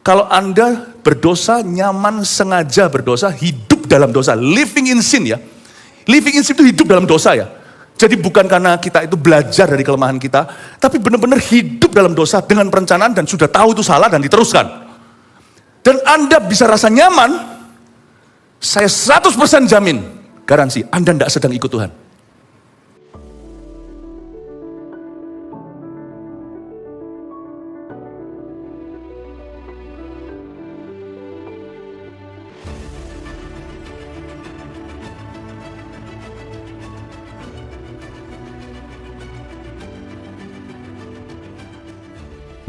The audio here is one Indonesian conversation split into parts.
Kalau Anda berdosa, nyaman, sengaja berdosa, hidup dalam dosa. Living in sin ya. Living in sin itu hidup dalam dosa ya. Jadi bukan karena kita itu belajar dari kelemahan kita, tapi benar-benar hidup dalam dosa dengan perencanaan dan sudah tahu itu salah dan diteruskan. Dan Anda bisa rasa nyaman, saya 100% jamin, garansi, Anda tidak sedang ikut Tuhan.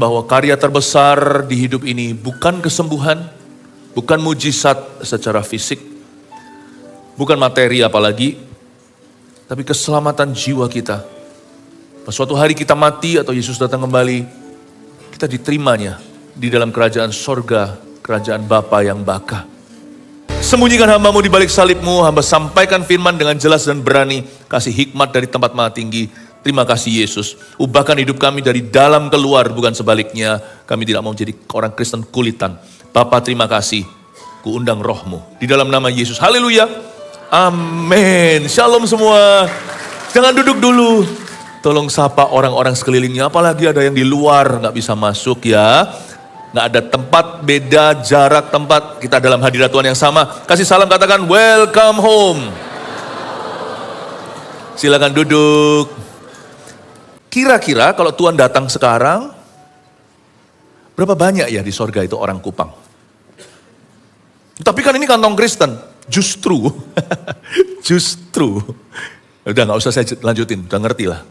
Bahwa karya terbesar di hidup ini bukan kesembuhan, bukan mujizat secara fisik, bukan materi apalagi, tapi keselamatan jiwa kita. Suatu hari kita mati atau Yesus datang kembali, kita diterimanya di dalam kerajaan sorga, kerajaan Bapa yang baka. Sembunyikan hambamu di balik salibmu, hamba sampaikan firman dengan jelas dan berani, kasih hikmat dari tempat maha tinggi. Terima kasih Yesus, ubahkan hidup kami dari dalam keluar, bukan sebaliknya. Kami tidak mau menjadi orang Kristen kulitan. Bapa terima kasih, kuundang rohmu. Di dalam nama Yesus, haleluya, amin. Shalom semua, jangan duduk dulu. Tolong sapa orang-orang sekelilingnya, apalagi ada yang di luar gak bisa masuk ya. Gak ada tempat, beda jarak tempat, kita dalam hadirat Tuhan yang sama. Kasih salam, katakan welcome home. Silakan duduk. Kira-kira kalau Tuhan datang sekarang, berapa banyak ya di sorga itu orang Kupang? Tapi kan ini kantong Kristen, justru. Udah gak usah saya lanjutin, udah ngerti lah.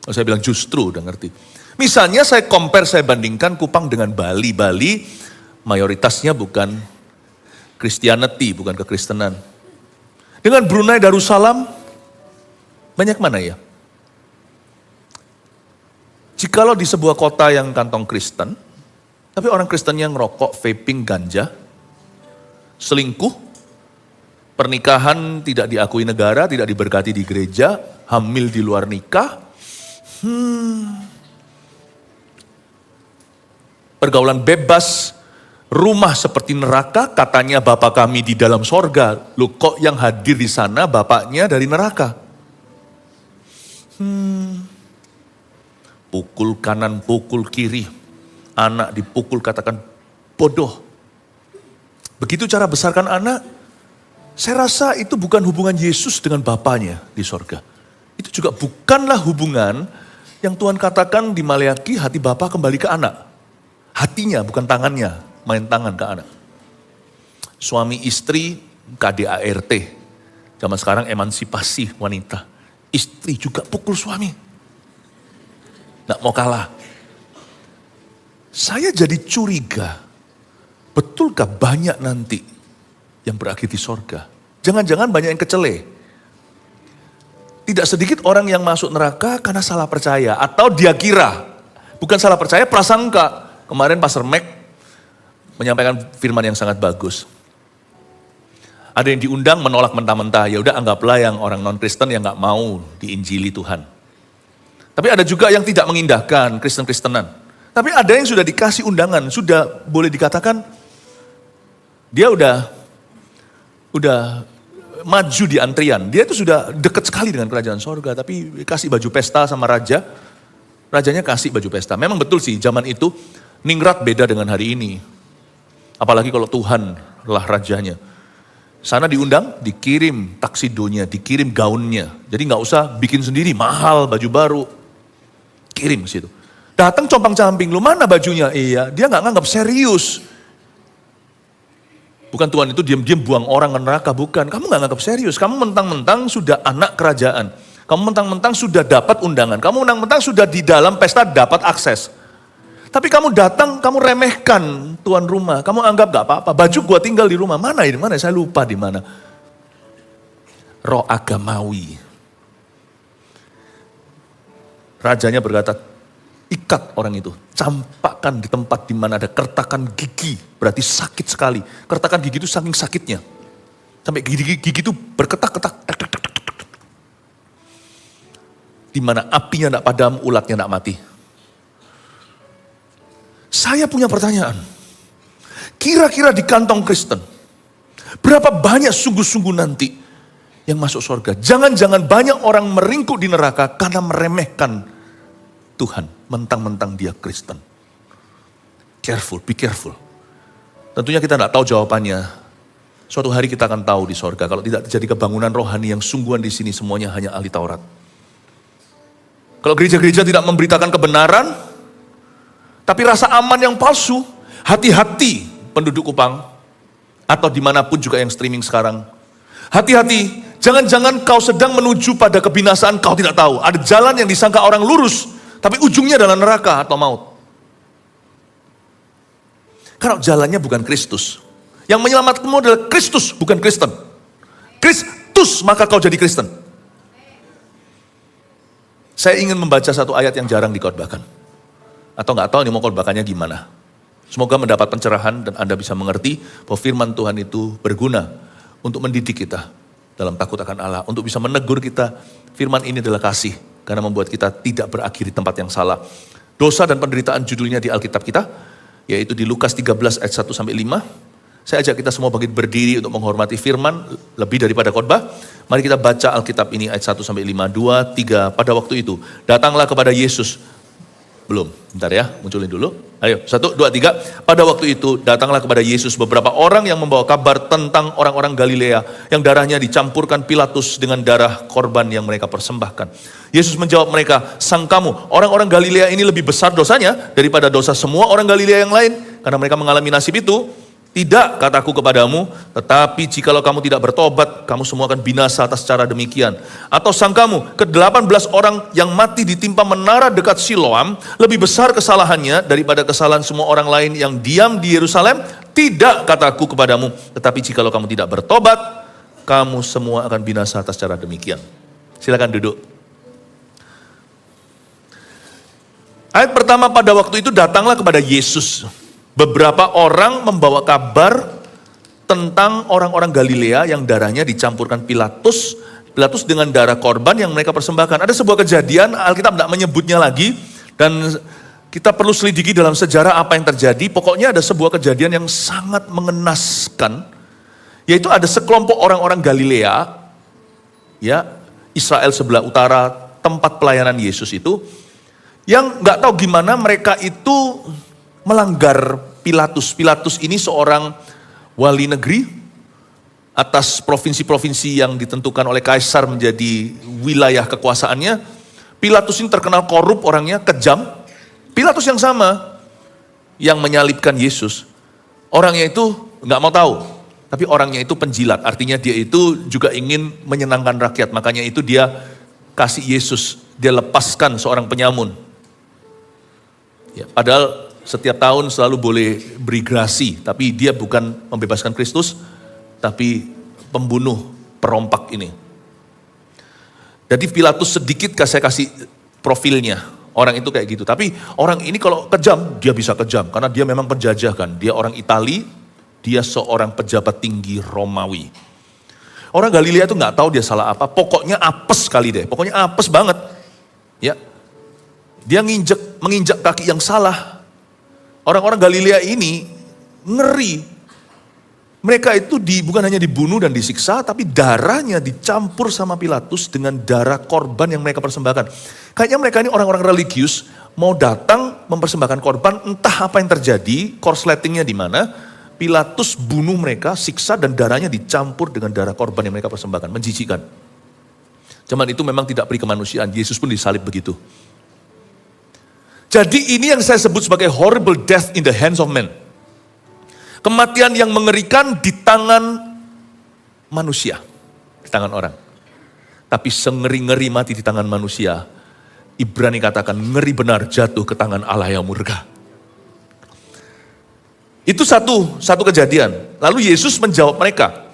Kalau saya bilang justru, udah ngerti. Misalnya saya compare, saya bandingkan Kupang dengan Bali. Bali mayoritasnya bukan Christianity, bukan kekristenan. Dengan Brunei Darussalam, banyak mana ya? Jikalau di sebuah kota yang kantong Kristen, tapi orang Kristen yang ngerokok, vaping, ganja, selingkuh, pernikahan tidak diakui negara, tidak diberkati di gereja, hamil di luar nikah, pergaulan bebas, rumah seperti neraka, katanya Bapa kami di dalam sorga. Loh kok yang hadir di sana Bapaknya dari neraka? Pukul kanan, pukul kiri, anak dipukul katakan bodoh. Begitu cara besarkan anak, saya rasa itu bukan hubungan Yesus dengan Bapanya di sorga. Itu juga bukanlah hubungan yang Tuhan katakan di Maleakhi, hati Bapa kembali ke anak. Hatinya, bukan tangannya, main tangan ke anak. Suami istri, KDART. Zaman sekarang emansipasi wanita. Istri juga pukul suami. Nggak mau kalah. Saya jadi curiga, betulkah banyak nanti yang berakhir di sorga? Jangan-jangan banyak yang kecele. Tidak sedikit orang yang masuk neraka karena salah percaya. Atau dia kira, bukan salah percaya, prasangka. Kemarin Pastor Mac menyampaikan firman yang sangat bagus. Ada yang diundang menolak mentah-mentah, ya udah anggaplah yang orang non-Kristen yang nggak mau diinjili Tuhan. Tapi ada juga yang tidak mengindahkan Kristen-Kristenan. Tapi ada yang sudah dikasih undangan, sudah boleh dikatakan dia udah maju di antrian. Dia itu sudah dekat sekali dengan kerajaan sorga, tapi kasih baju pesta sama raja. Rajanya kasih baju pesta. Memang betul sih, zaman itu ningrat beda dengan hari ini. Apalagi kalau Tuhan lah rajanya. Sana diundang, dikirim taksidonya, dikirim gaunnya. Jadi gak usah bikin sendiri, mahal baju baru. Kirim ke situ. Datang compang-camping, lu mana bajunya? Iya, dia gak nganggap serius. Bukan Tuhan itu diam-diam buang orang ke neraka, bukan. Kamu gak nganggap serius, kamu mentang-mentang sudah anak kerajaan. Kamu mentang-mentang sudah dapat undangan, kamu mentang-mentang sudah di dalam pesta dapat akses. Tapi kamu datang, kamu remehkan tuan rumah, kamu anggap gak apa-apa. Baju gua tinggal di rumah, mana ini? Mana? Saya lupa di mana. Roh agamawi. Rajanya berkata, ikat orang itu, campakkan di tempat di mana ada kertakan gigi, berarti sakit sekali. Kertakan gigi itu saking sakitnya, sampai gigi itu berketak-ketak, di mana apinya tidak padam, ulatnya tidak mati. Saya punya pertanyaan, kira-kira di kantong Kristen, berapa banyak sungguh-sungguh nanti yang masuk surga. Jangan-jangan banyak orang meringkuk di neraka karena meremehkan Tuhan, mentang-mentang dia Kristen. Careful, be careful. Tentunya kita tidak tahu jawabannya. Suatu hari kita akan tahu di surga. Kalau tidak terjadi kebangunan rohani yang sungguhan di sini, semuanya hanya ahli Taurat. Kalau gereja-gereja tidak memberitakan kebenaran, tapi rasa aman yang palsu, hati-hati penduduk Kupang, atau dimanapun juga yang streaming sekarang. Hati-hati, jangan-jangan kau sedang menuju pada kebinasaan, kau tidak tahu. Ada jalan yang disangka orang lurus, tapi ujungnya adalah neraka atau maut. Karena jalannya bukan Kristus. Yang menyelamatkanmu adalah Kristus, bukan Kristen. Kristus, maka kau jadi Kristen. Saya ingin membaca satu ayat yang jarang dikhotbahkan. Atau nggak tahu ini mau khotbahkannya gimana. Semoga mendapat pencerahan dan Anda bisa mengerti bahwa firman Tuhan itu berguna untuk mendidik kita dalam takut akan Allah. Untuk bisa menegur kita, firman ini adalah kasih. Karena membuat kita tidak berakhir di tempat yang salah. Dosa dan penderitaan judulnya di Alkitab kita, yaitu di Lukas 13 ayat 1-5. Saya ajak kita semua bangkit berdiri untuk menghormati firman lebih daripada khotbah. Mari kita baca Alkitab ini ayat 1-5, 2, 3. Pada waktu itu, datanglah kepada Yesus. Belum, bentar ya, munculin dulu. Ayo, 1, 2, 3. Pada waktu itu, datanglah kepada Yesus beberapa orang yang membawa kabar tentang orang-orang Galilea yang darahnya dicampurkan Pilatus dengan darah korban yang mereka persembahkan. Yesus menjawab mereka, sang kamu, orang-orang Galilea ini lebih besar dosanya daripada dosa semua orang Galilea yang lain, karena mereka mengalami nasib itu. Tidak, kataku kepadamu, tetapi jikalau kamu tidak bertobat, kamu semua akan binasa atas cara demikian. Atau sang kamu, ke-18 orang yang mati ditimpa menara dekat Siloam, lebih besar kesalahannya daripada kesalahan semua orang lain yang diam di Yerusalem? Tidak, kataku kepadamu, tetapi jikalau kamu tidak bertobat, kamu semua akan binasa atas cara demikian. Silakan duduk. Ayat pertama, pada waktu itu datanglah kepada Yesus. Beberapa orang membawa kabar tentang orang-orang Galilea yang darahnya dicampurkan Pilatus dengan darah korban yang mereka persembahkan. Ada sebuah kejadian, Alkitab tidak menyebutnya lagi, dan kita perlu selidiki dalam sejarah apa yang terjadi. Pokoknya ada sebuah kejadian yang sangat mengenaskan, yaitu ada sekelompok orang-orang Galilea, ya, Israel sebelah utara, tempat pelayanan Yesus itu, yang nggak tahu gimana mereka itu melanggar Pilatus. Pilatus ini seorang wali negeri atas provinsi-provinsi yang ditentukan oleh kaisar menjadi wilayah kekuasaannya. Pilatus ini terkenal korup orangnya, kejam. Pilatus yang sama yang menyalibkan Yesus. Orangnya itu nggak mau tahu, tapi orangnya itu penjilat. Artinya dia itu juga ingin menyenangkan rakyat. Makanya itu dia kasih Yesus, dia lepaskan seorang penyamun. Ya, padahal setiap tahun selalu boleh beri grasi, tapi dia bukan membebaskan Kristus, tapi pembunuh perompak ini. Jadi Pilatus sedikit saya kasih profilnya, orang itu kayak gitu. Tapi orang ini kalau kejam, dia bisa kejam, karena dia memang penjajah kan. Dia orang Itali, dia seorang pejabat tinggi Romawi. Orang Galilea itu nggak tahu dia salah apa, pokoknya apes kali deh, pokoknya apes banget. Ya, dia menginjak kaki yang salah. Orang-orang Galilea ini ngeri. Mereka itu bukan hanya dibunuh dan disiksa, tapi darahnya dicampur sama Pilatus dengan darah korban yang mereka persembahkan. Kayaknya mereka ini orang-orang religius, mau datang mempersembahkan korban, entah apa yang terjadi, korsletingnya di mana, Pilatus bunuh mereka, siksa dan darahnya dicampur dengan darah korban yang mereka persembahkan. Menjijikkan. Zaman itu memang tidak peri kemanusiaan, Yesus pun disalib begitu. Jadi ini yang saya sebut sebagai horrible death in the hands of men. Kematian yang mengerikan di tangan manusia, di tangan orang. Tapi sengeri-ngeri mati di tangan manusia, Ibrani katakan ngeri benar jatuh ke tangan Allah yang murka. Itu satu kejadian. Lalu Yesus menjawab mereka,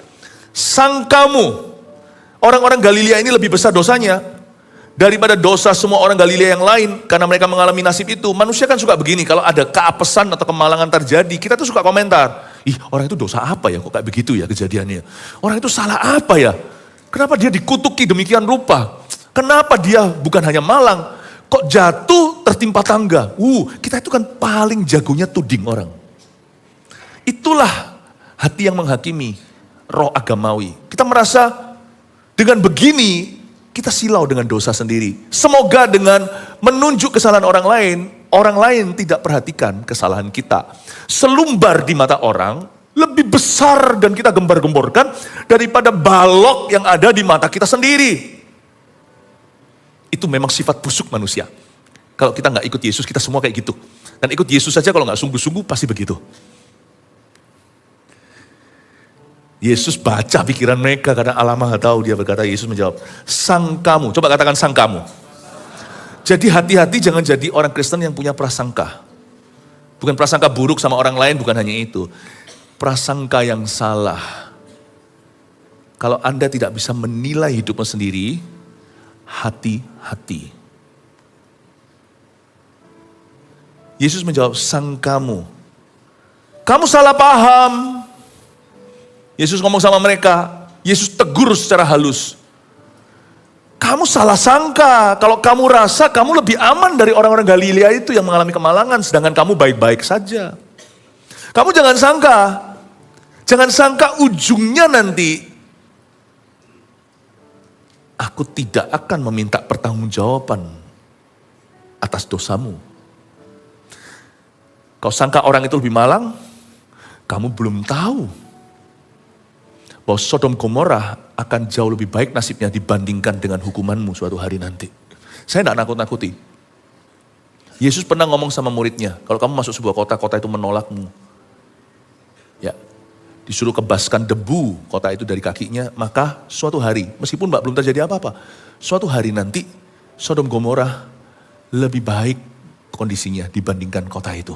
sang kamu, orang-orang Galilea ini lebih besar dosanya daripada dosa semua orang Galilea yang lain, karena mereka mengalami nasib itu. Manusia kan suka begini, kalau ada keapesan atau kemalangan terjadi, kita tuh suka komentar, ih orang itu dosa apa ya, kok kayak begitu ya kejadiannya. Orang itu salah apa ya, kenapa dia dikutuki demikian rupa, kenapa dia bukan hanya malang, kok jatuh tertimpa tangga. Kita itu kan paling jagonya tuding orang. Itulah hati yang menghakimi, roh agamawi. Kita merasa dengan begini kita silau dengan dosa sendiri. Semoga dengan menunjuk kesalahan orang lain tidak perhatikan kesalahan kita. Selumbar di mata orang lebih besar dan kita gembar-gemborkan daripada balok yang ada di mata kita sendiri. Itu memang sifat busuk manusia. Kalau kita nggak ikut Yesus, kita semua kayak gitu. Dan ikut Yesus saja kalau nggak sungguh-sungguh pasti begitu. Yesus baca pikiran mereka karena Allah Maha tahu. Dia berkata, Yesus menjawab, sang kamu. Coba katakan sang kamu. Jadi hati-hati jangan jadi orang Kristen yang punya prasangka. Bukan prasangka buruk sama orang lain, bukan hanya itu. Prasangka yang salah. Kalau Anda tidak bisa menilai hidupmu sendiri, hati-hati. Yesus menjawab, sang kamu. Kamu salah paham. Yesus ngomong sama mereka, Yesus tegur secara halus. Kamu salah sangka, kalau kamu rasa kamu lebih aman dari orang-orang Galilea itu yang mengalami kemalangan, sedangkan kamu baik-baik saja. Kamu jangan sangka ujungnya nanti, aku tidak akan meminta pertanggungjawaban atas dosamu. Kau sangka orang itu lebih malang, kamu belum tahu bahwa Sodom Gomora akan jauh lebih baik nasibnya dibandingkan dengan hukumanmu suatu hari nanti. Saya tidak nakut-nakuti. Yesus pernah ngomong sama muridnya, kalau kamu masuk sebuah kota, kota itu menolakmu. Ya, disuruh kebaskan debu kota itu dari kakinya, maka suatu hari, meskipun belum terjadi apa-apa, suatu hari nanti Sodom Gomora lebih baik kondisinya dibandingkan kota itu.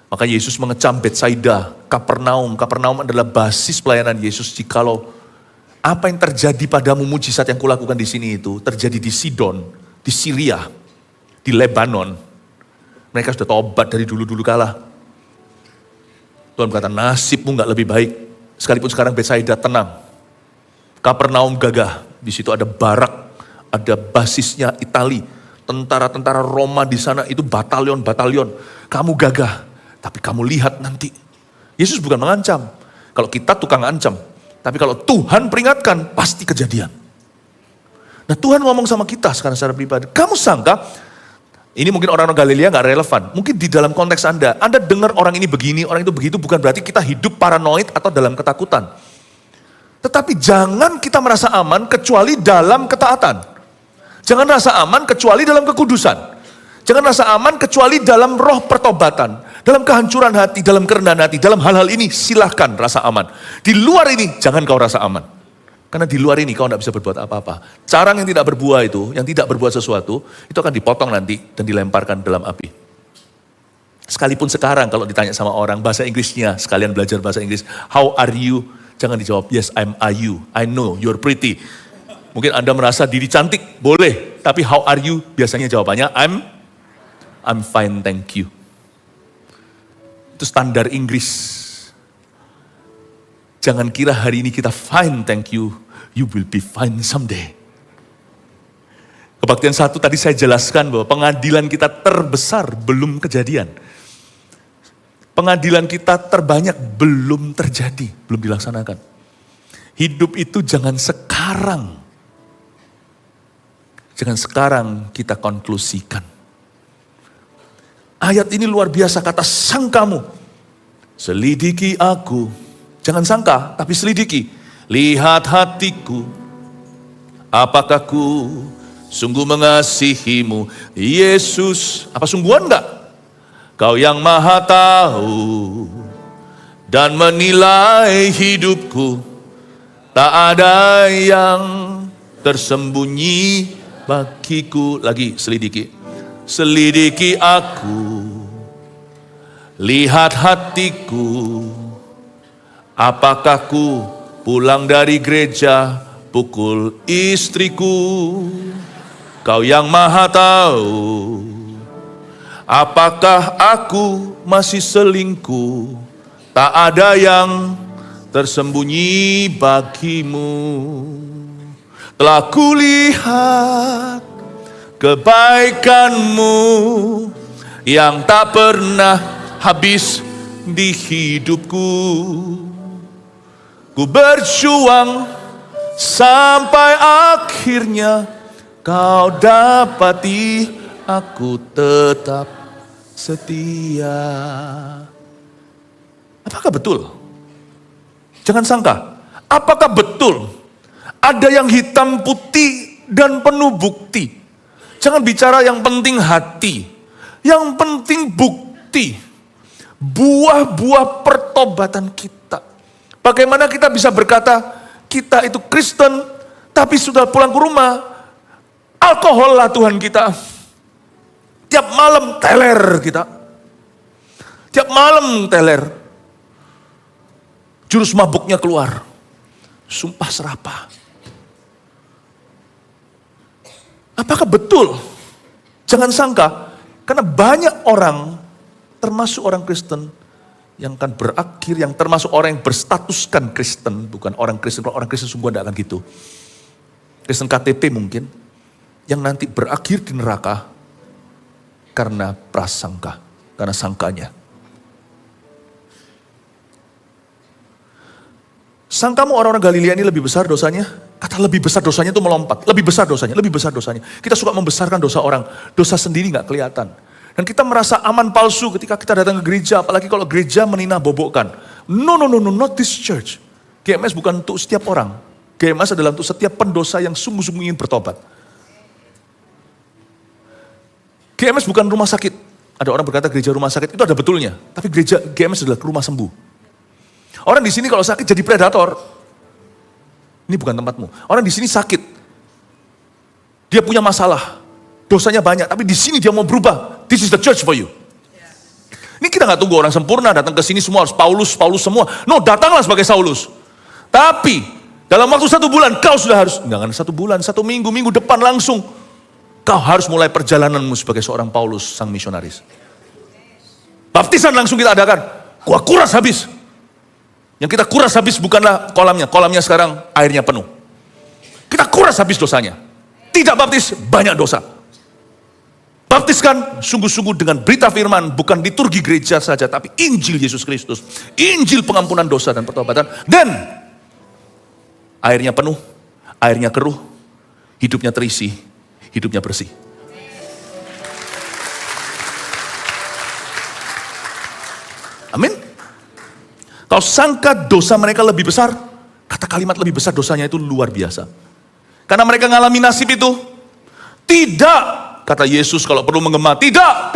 Maka Yesus mengecam Betsaida, Kapernaum. Kapernaum adalah basis pelayanan Yesus. Jikalau apa yang terjadi padamu, mujizat yang kulakukan di sini itu terjadi di Sidon, di Syria, di Lebanon. Mereka sudah tobat dari dulu-dulu kala. Tuhan berkata, nasibmu gak lebih baik. Sekalipun sekarang Betsaida tenang. Kapernaum gagah. Di situ ada barak, ada basisnya Itali. Tentara-tentara Roma di sana itu batalion-batalion. Kamu gagah. Tapi kamu lihat nanti, Yesus bukan mengancam. Kalau kita tukang ancam, tapi kalau Tuhan peringatkan, pasti kejadian. Nah Tuhan ngomong sama kita sekarang secara pribadi, kamu sangka, ini mungkin orang-orang Galilea gak relevan. Mungkin di dalam konteks Anda dengar orang ini begini, orang itu begitu, bukan berarti kita hidup paranoid atau dalam ketakutan. Tetapi jangan kita merasa aman kecuali dalam ketaatan. Jangan rasa aman kecuali dalam kekudusan. Jangan rasa aman kecuali dalam roh pertobatan. Dalam kehancuran hati, dalam kerendahan hati, dalam hal-hal ini silahkan rasa aman. Di luar ini jangan kau rasa aman. Karena di luar ini kau tidak bisa berbuat apa-apa. Carang yang tidak berbuah itu, yang tidak berbuat sesuatu, itu akan dipotong nanti dan dilemparkan dalam api. Sekalipun sekarang kalau ditanya sama orang, bahasa Inggrisnya, sekalian belajar bahasa Inggris, how are you? Jangan dijawab, yes I'm you, I know you're pretty. Mungkin Anda merasa diri cantik, boleh. Tapi how are you? Biasanya jawabannya, I'm fine, thank you. Itu standar Inggris. Jangan kira hari ini kita fine, thank you. You will be fine someday. Kebaktian 1 tadi saya jelaskan bahwa pengadilan kita terbesar belum kejadian. Pengadilan kita terbanyak belum terjadi, belum dilaksanakan. Hidup itu jangan sekarang. Jangan sekarang kita konklusikan. Ayat ini luar biasa, kata sang kamu. Selidiki aku. Jangan sangka, tapi selidiki. Lihat hatiku. Apakah ku sungguh mengasihimu. Yesus, apa sungguhan enggak? Kau yang maha tahu. Dan menilai hidupku. Tak ada yang tersembunyi bagiku. Lagi selidiki. Selidiki aku, lihat hatiku, apakah ku pulang dari gereja pukul istriku, kau yang maha tahu, apakah aku masih selingkuh, tak ada yang tersembunyi bagimu, telah kulihat kebaikanmu yang tak pernah habis di hidupku. Ku berjuang sampai akhirnya kau dapati aku tetap setia. Apakah betul? Jangan sangka. Apakah betul ada yang hitam putih dan penuh bukti? Jangan bicara yang penting hati. Yang penting bukti. Buah-buah pertobatan kita. Bagaimana kita bisa berkata, kita itu Kristen, tapi sudah pulang ke rumah, alkohol lah Tuhan kita. Tiap malam teler kita. Tiap malam teler. Jurus mabuknya keluar. Sumpah serapah. Apakah betul? Jangan sangka, karena banyak orang, termasuk orang Kristen, yang akan berakhir, yang termasuk orang yang berstatuskan Kristen, bukan orang Kristen. Kalau orang Kristen sungguh tidak akan gitu. Kristen KTP mungkin, yang nanti berakhir di neraka karena prasangka, karena sangkanya. Sangkamu orang-orang Galilea ini lebih besar dosanya? Kata lebih besar dosanya itu melompat. Lebih besar dosanya, lebih besar dosanya. Kita suka membesarkan dosa orang. Dosa sendiri gak kelihatan. Dan kita merasa aman palsu ketika kita datang ke gereja. Apalagi kalau gereja meninah bobokkan. No, not this church. GMS bukan untuk setiap orang. GMS adalah untuk setiap pendosa yang sungguh-sungguh ingin bertobat. GMS bukan rumah sakit. Ada orang berkata gereja rumah sakit, itu ada betulnya. Tapi gereja GMS adalah rumah sembuh. Orang di sini kalau sakit jadi predator. Ini bukan tempatmu. Orang di sini sakit. Dia punya masalah. Dosanya banyak, tapi di sini dia mau berubah. This is the church for you. Ini kita nggak tunggu orang sempurna datang ke sini semua harus Paulus semua. No, datanglah sebagai Saulus. Tapi dalam waktu 1 bulan kau sudah harus, jangan 1 bulan, 1 minggu, minggu depan langsung. Kau harus mulai perjalananmu sebagai seorang Paulus, sang misionaris. Baptisan langsung kita adakan. Gua kuras habis. Yang kita kuras habis bukanlah kolamnya. Kolamnya sekarang airnya penuh. Kita kuras habis dosanya. Tidak baptis, banyak dosa. Baptiskan sungguh-sungguh dengan berita firman, bukan liturgi gereja saja, tapi Injil Yesus Kristus. Injil pengampunan dosa dan pertobatan. Dan airnya penuh, airnya keruh, hidupnya terisi, hidupnya bersih. Amin. Kau sangka dosa mereka lebih besar? Kata kalimat lebih besar dosanya itu luar biasa. Karena mereka ngalami nasib itu. Tidak, kata Yesus kalau perlu menggema. Tidak.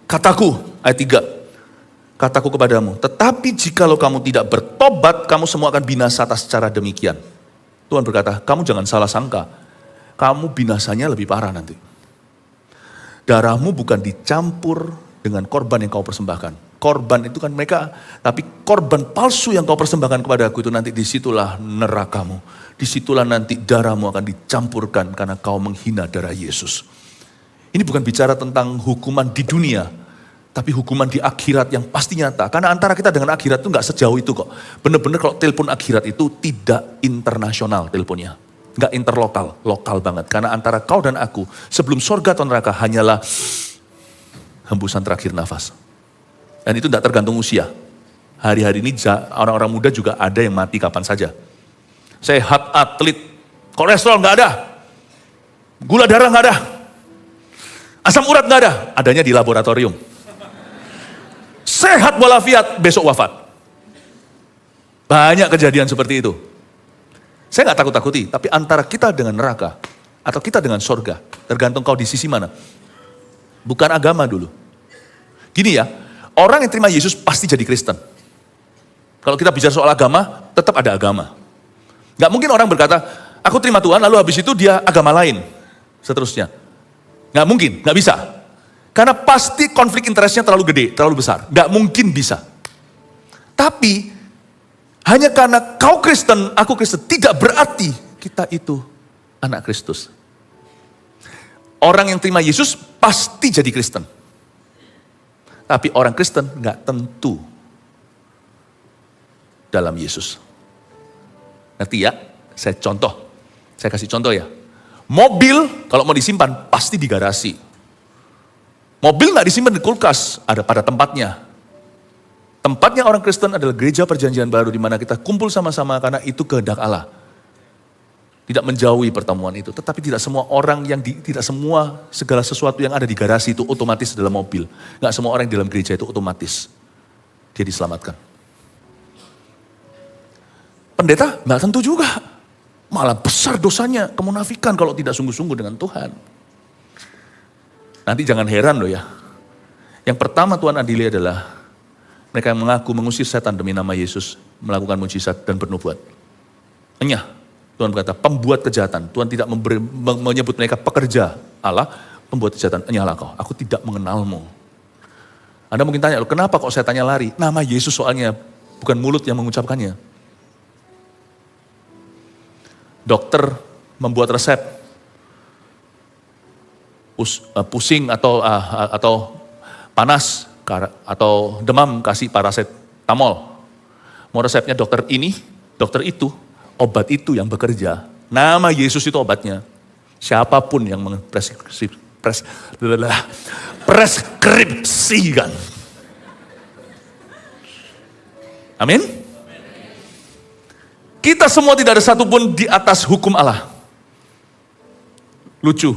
Kataku, ayat 3. Kataku kepadamu, tetapi jikalau kamu tidak bertobat, kamu semua akan binasa atas cara demikian. Tuhan berkata, kamu jangan salah sangka. Kamu binasanya lebih parah nanti. Darahmu bukan dicampur dengan korban yang kau persembahkan. Korban itu kan mereka, tapi korban palsu yang kau persembahkan kepada aku itu nanti disitulah nerakamu. Disitulah nanti darahmu akan dicampurkan karena kau menghina darah Yesus. Ini bukan bicara tentang hukuman di dunia, tapi hukuman di akhirat yang pasti nyata. Karena antara kita dengan akhirat itu gak sejauh itu kok. Benar-benar kalau telepon akhirat itu tidak internasional teleponnya. Gak interlokal, lokal banget. Karena antara kau dan aku sebelum sorga atau neraka hanyalah hembusan terakhir nafas. Dan itu tidak tergantung usia. Hari-hari ini orang-orang muda juga ada yang mati kapan saja. Sehat, atlet, kolesterol nggak ada. Gula darah nggak ada. Asam urat nggak ada. Adanya di laboratorium. Sehat walafiat, besok wafat. Banyak kejadian seperti itu. Saya nggak takut-takuti, tapi antara kita dengan neraka, atau kita dengan sorga, tergantung kau di sisi mana. Bukan agama dulu. Gini ya, orang yang terima Yesus pasti jadi Kristen. Kalau kita bicara soal agama, tetap ada agama. Gak mungkin orang berkata, aku terima Tuhan lalu habis itu dia agama lain. Seterusnya. Gak mungkin, gak bisa. Karena pasti konflik interestnya terlalu gede, terlalu besar. Gak mungkin bisa. Tapi, hanya karena kau Kristen, aku Kristen, tidak berarti kita itu anak Kristus. Orang yang terima Yesus pasti jadi Kristen. Tapi orang Kristen gak tentu dalam Yesus. Ngerti ya? Saya kasih contoh ya. Mobil kalau mau disimpan pasti di garasi. Mobil nggak disimpan di kulkas, ada pada tempatnya. Tempatnya orang Kristen adalah gereja perjanjian baru di mana kita kumpul sama-sama karena itu kehendak Allah. Tidak menjauhi pertemuan itu, tetapi tidak semua orang tidak semua segala sesuatu yang ada di garasi itu otomatis dalam mobil. Nggak semua orang yang di dalam gereja itu otomatis dia diselamatkan. Pendeta nggak tentu juga, malah besar dosanya kemunafikan kalau tidak sungguh-sungguh dengan Tuhan. Nanti jangan heran loh ya. Yang pertama Tuhan adili adalah mereka yang mengaku mengusir setan demi nama Yesus, melakukan mujizat dan bernubuat. Enyah, Tuhan berkata pembuat kejahatan. Tuhan tidak menyebut mereka pekerja Allah, pembuat kejahatan. Enyahlah kau, aku tidak mengenalmu. Anda mungkin tanya, loh, kenapa kok setannya lari? Nama Yesus soalnya, bukan mulut yang mengucapkannya. Dokter membuat resep, pusing atau panas atau demam kasih paracetamol. Mau resepnya dokter ini, dokter itu, obat itu yang bekerja. Nama Yesus itu obatnya. Siapapun yang preskripsikan. Amin. Kita semua tidak ada satupun di atas hukum Allah. Lucu.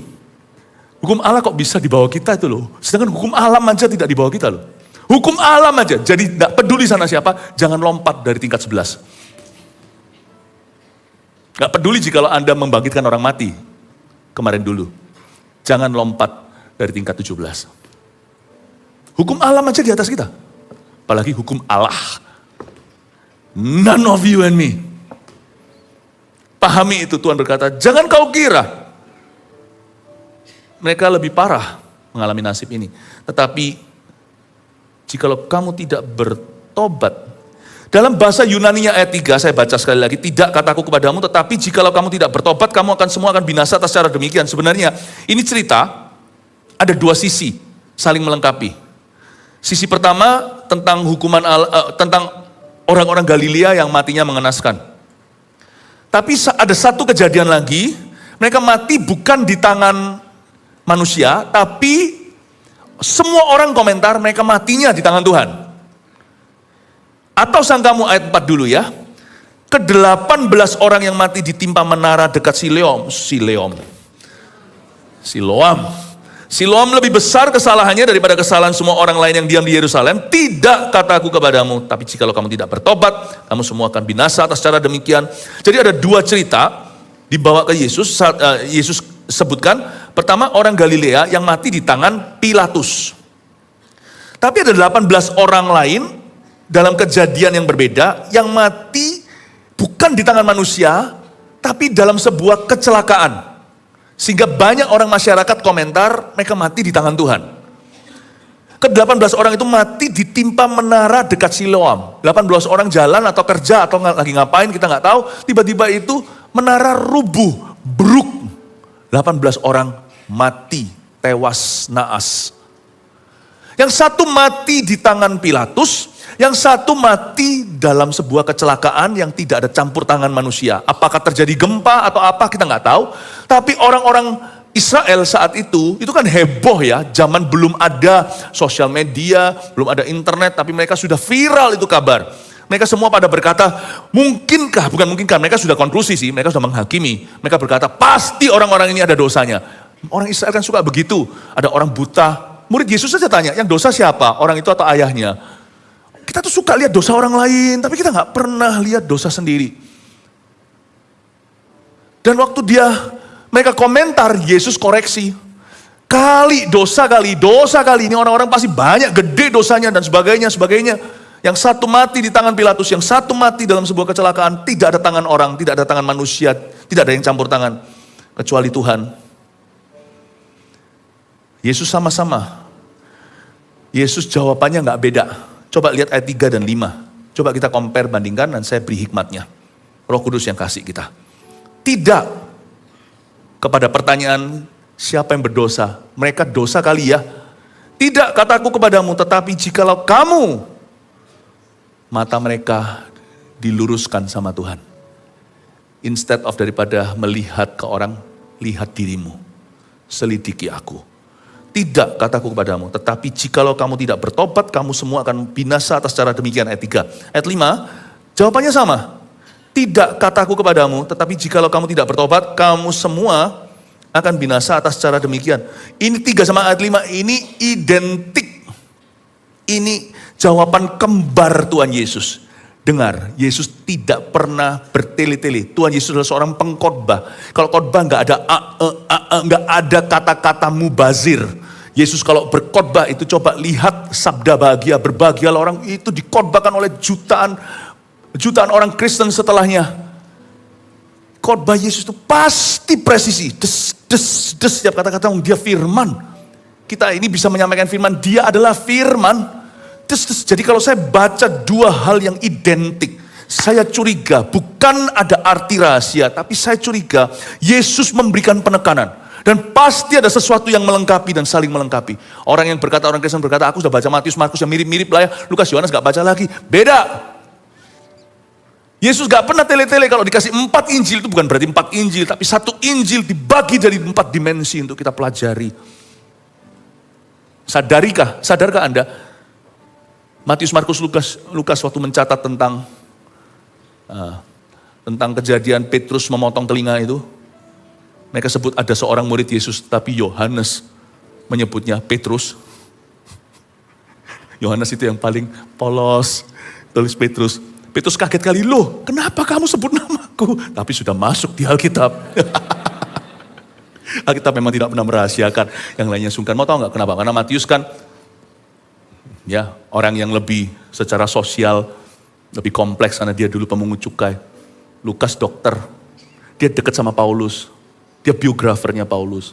Hukum Allah kok bisa di bawah kita itu loh. Sedangkan hukum alam aja tidak di bawah kita loh. Hukum alam aja. Jadi tidak peduli sana siapa, jangan lompat dari tingkat 11. Gak peduli jika Anda membangkitkan orang mati. Kemarin dulu. Jangan lompat dari tingkat 17. Hukum alam aja di atas kita. Apalagi hukum Allah. None of you and me. Pahami itu, Tuhan berkata, jangan kau kira mereka lebih parah mengalami nasib ini. Tetapi, jikalau kamu tidak bertobat, dalam bahasa Yunani ayat 3, saya baca sekali lagi, tidak kataku kepadamu, tetapi jikalau kamu tidak bertobat, kamu semua akan binasa atas cara demikian. Sebenarnya, ini cerita, ada dua sisi, saling melengkapi. Sisi pertama, tentang tentang orang-orang Galilea yang matinya mengenaskan. Tapi ada satu kejadian lagi, mereka mati bukan di tangan manusia, tapi semua orang komentar mereka matinya di tangan Tuhan. Atau sangkamu ayat 4 dulu ya. Ke-18 orang yang mati ditimpa menara dekat Siloam. Siloam lebih besar kesalahannya daripada kesalahan semua orang lain yang diam di Yerusalem. Tidak kataku kepadamu, tapi jikalau kamu tidak bertobat, kamu semua akan binasa atas cara demikian. Jadi ada dua cerita dibawa ke Yesus. Yesus sebutkan, pertama orang Galilea yang mati di tangan Pilatus. Tapi ada 18 orang lain dalam kejadian yang berbeda yang mati bukan di tangan manusia, tapi dalam sebuah kecelakaan. Sehingga banyak orang masyarakat komentar mereka mati di tangan Tuhan. Ke-18 orang itu mati ditimpa menara dekat Siloam. 18 orang jalan atau kerja atau lagi ngapain kita nggak tahu. Tiba-tiba itu menara rubuh, bruk. 18 orang mati, tewas, naas. Yang satu mati di tangan Pilatus, yang satu mati dalam sebuah kecelakaan yang tidak ada campur tangan manusia. Apakah terjadi gempa atau apa kita nggak tahu. Tapi orang-orang Israel saat itu kan heboh ya. Zaman belum ada sosial media, belum ada internet, tapi mereka sudah viral itu kabar. Mereka semua pada berkata, bukan mungkinkah, mereka sudah konklusi sih, mereka sudah menghakimi. Mereka berkata, pasti orang-orang ini ada dosanya. Orang Israel kan suka begitu. Ada orang buta, murid Yesus saja tanya, yang dosa siapa? Orang itu atau ayahnya? Kita tuh suka lihat dosa orang lain, tapi kita nggak pernah lihat dosa sendiri. Dan waktu mereka komentar, Yesus koreksi. Dosa kali, ini orang-orang pasti banyak, gede dosanya dan sebagainya. Yang satu mati di tangan Pilatus, yang satu mati dalam sebuah kecelakaan, tidak ada tangan orang, tidak ada tangan manusia, tidak ada yang campur tangan, kecuali Tuhan. Yesus sama-sama. Yesus jawabannya nggak beda. Coba lihat ayat 3 dan 5. Coba kita compare, bandingkan, dan saya beri hikmatnya. Roh Kudus yang kasih kita. Tidak kepada pertanyaan siapa yang berdosa. Mereka dosa kali ya. Tidak kataku kepadamu, tetapi jikalau kamu, mata mereka diluruskan sama Tuhan. Instead of daripada melihat ke orang, lihat dirimu. Selidiki aku. Tidak kataku kepadamu, tetapi jikalau kamu tidak bertobat, kamu semua akan binasa atas cara demikian. Ayat 3. Ayat 5, jawabannya sama. Tidak kataku kepadamu, tetapi jikalau kamu tidak bertobat, kamu semua akan binasa atas cara demikian. Ini 3 sama ayat 5, ini identik. Ini jawaban kembar Tuhan Yesus. Dengar, Yesus tidak pernah bertele-tele. Tuhan Yesus adalah seorang pengkhotbah. Kalau khotbah nggak ada nggak ada kata-kata mubazir. Yesus kalau berkhotbah itu coba lihat sabda bahagia, berbahagialah orang itu dikhotbahkan oleh jutaan orang Kristen setelahnya. Khotbah Yesus itu pasti presisi, des setiap kata-kata dia firman. Kita ini bisa menyampaikan firman, dia adalah firman. Jadi kalau saya baca 2 hal yang identik, saya curiga bukan ada arti rahasia, tapi saya curiga Yesus memberikan penekanan. Dan pasti ada sesuatu yang melengkapi dan saling melengkapi. Orang Kristen berkata, aku sudah baca Matius, Markus yang mirip-mirip lah ya. Lukas, Yohanes gak baca lagi. Beda. Yesus gak pernah tele-tele. Kalau dikasih 4 Injil itu bukan berarti 4 Injil, tapi 1 Injil dibagi dari 4 dimensi untuk kita pelajari. Sadarkah Anda? Matius, Markus, Lukas waktu mencatat tentang kejadian Petrus memotong telinga itu. Mereka sebut ada seorang murid Yesus, tapi Yohanes menyebutnya Petrus. Yohanes itu yang paling polos, tulis Petrus. Petrus kaget kali, loh kenapa kamu sebut namaku? Tapi sudah masuk di Alkitab. Alkitab memang tidak pernah merahasiakan, yang lainnya sungkan. Mau tahu nggak kenapa? Karena Matius kan ya, orang yang lebih secara sosial, lebih kompleks karena dia dulu pemungut cukai. Lukas dokter, dia dekat sama Paulus, dia biografernya Paulus.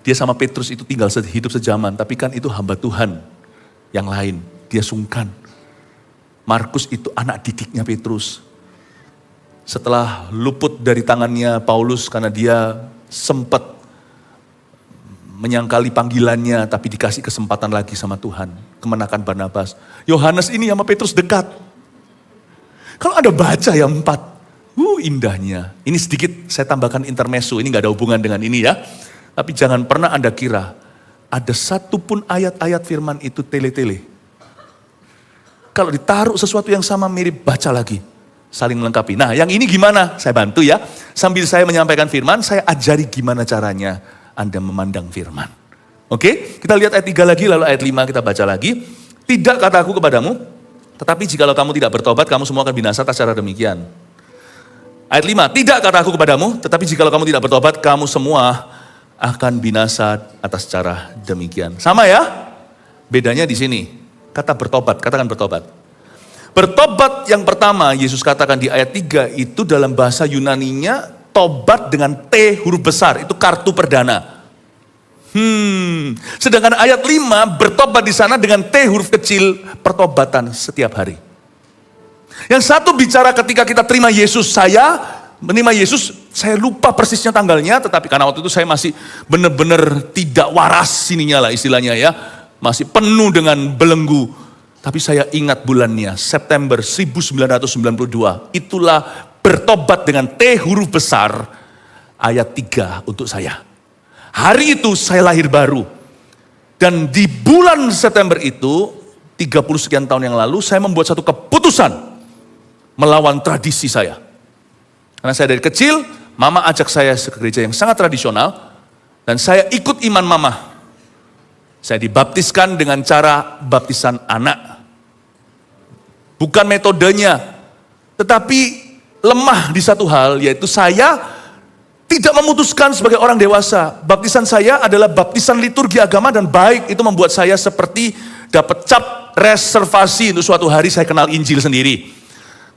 Dia sama Petrus itu tinggal hidup sejaman, tapi kan itu hamba Tuhan yang lain, dia sungkan. Markus itu anak didiknya Petrus. Setelah luput dari tangannya Paulus karena dia sempat menyangkali panggilannya, tapi dikasih kesempatan lagi sama Tuhan. Kemenakan Barnabas. Yohanes ini sama Petrus dekat. Kalau Anda baca ya 4. Indahnya. Ini sedikit saya tambahkan intermezzo, ini gak ada hubungan dengan ini ya. Tapi jangan pernah Anda kira, ada satu pun ayat-ayat firman itu tele-tele. Kalau ditaruh sesuatu yang sama mirip, baca lagi. Saling melengkapi. Nah yang ini gimana? Saya bantu ya. Sambil saya menyampaikan firman, saya ajari gimana caranya Anda memandang firman. Oke, kita lihat ayat 3 lagi, lalu ayat 5 kita baca lagi. Tidak kataku kepadamu, tetapi jikalau kamu tidak bertobat, kamu semua akan binasa atas cara demikian. Ayat 5, tidak kataku kepadamu, tetapi jikalau kamu tidak bertobat, kamu semua akan binasa atas cara demikian. Sama ya? Bedanya di sini. Kata bertobat, katakan bertobat. Bertobat yang pertama Yesus katakan di ayat 3 itu dalam bahasa Yunaninya tobat dengan T huruf besar, itu kartu perdana. Sedangkan ayat 5 bertobat di sana dengan T huruf kecil, pertobatan setiap hari. Yang satu bicara ketika kita terima Yesus, saya menerima Yesus, saya lupa persisnya tanggalnya, tetapi karena waktu itu saya masih benar-benar tidak waras sininya lah istilahnya ya, masih penuh dengan belenggu. Tapi saya ingat bulannya, September 1992, itulah bertobat dengan T huruf besar, ayat 3 untuk saya. Hari itu saya lahir baru. Dan di bulan September itu, 30 sekian tahun yang lalu, saya membuat satu keputusan melawan tradisi saya. Karena saya dari kecil, mama ajak saya ke gereja yang sangat tradisional, dan saya ikut iman mama. Saya dibaptiskan dengan cara baptisan anak. Bukan metodenya, tetapi lemah di satu hal, yaitu saya tidak memutuskan sebagai orang dewasa. Baptisan saya adalah baptisan liturgi agama dan baik. Itu membuat saya seperti dapat cap reservasi untuk suatu hari saya kenal Injil sendiri.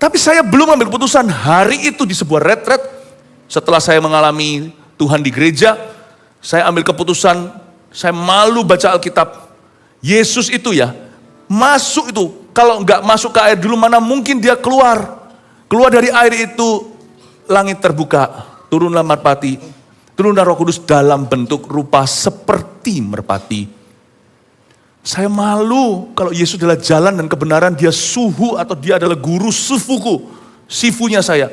Tapi saya belum ambil keputusan hari itu di sebuah retret. Setelah saya mengalami Tuhan di gereja, saya ambil keputusan, saya malu baca Alkitab. Yesus itu ya, masuk itu. Kalau enggak masuk ke air dulu, mana mungkin dia keluar. Keluar dari air itu, langit terbuka. Turunlah merpati, turunlah Roh Kudus dalam bentuk rupa seperti merpati. Saya malu kalau Yesus adalah jalan dan kebenaran, dia suhu atau dia adalah guru sufuku, sifunya saya.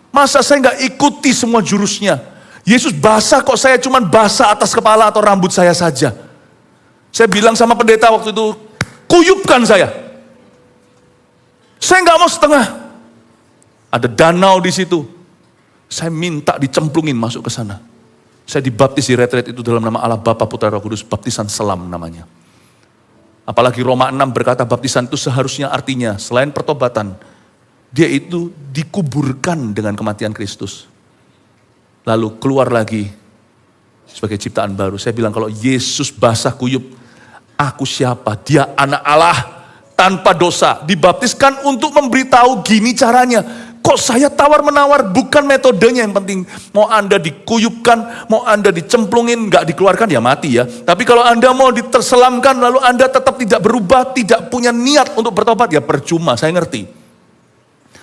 Masa saya nggak ikuti semua jurusnya? Yesus basah kok saya cuma basah atas kepala atau rambut saya saja. Saya bilang sama pendeta waktu itu, kuyupkan saya. Saya nggak mau setengah. Ada danau di situ. Saya minta dicemplungin masuk ke sana. Saya dibaptis di retret itu dalam nama Allah Bapa Putra Roh Kudus, baptisan selam namanya. Apalagi Roma 6 berkata baptisan itu seharusnya artinya selain pertobatan, dia itu dikuburkan dengan kematian Kristus. Lalu keluar lagi sebagai ciptaan baru. Saya bilang kalau Yesus basah kuyup, aku siapa? Dia anak Allah tanpa dosa. Dibaptiskan untuk memberitahu gini caranya. Kok saya tawar-menawar, bukan metodenya yang penting. Mau Anda dikuyupkan, mau Anda dicemplungin, gak dikeluarkan ya mati ya. Tapi kalau Anda mau diterselamkan, lalu Anda tetap tidak berubah, tidak punya niat untuk bertobat, ya percuma, saya ngerti.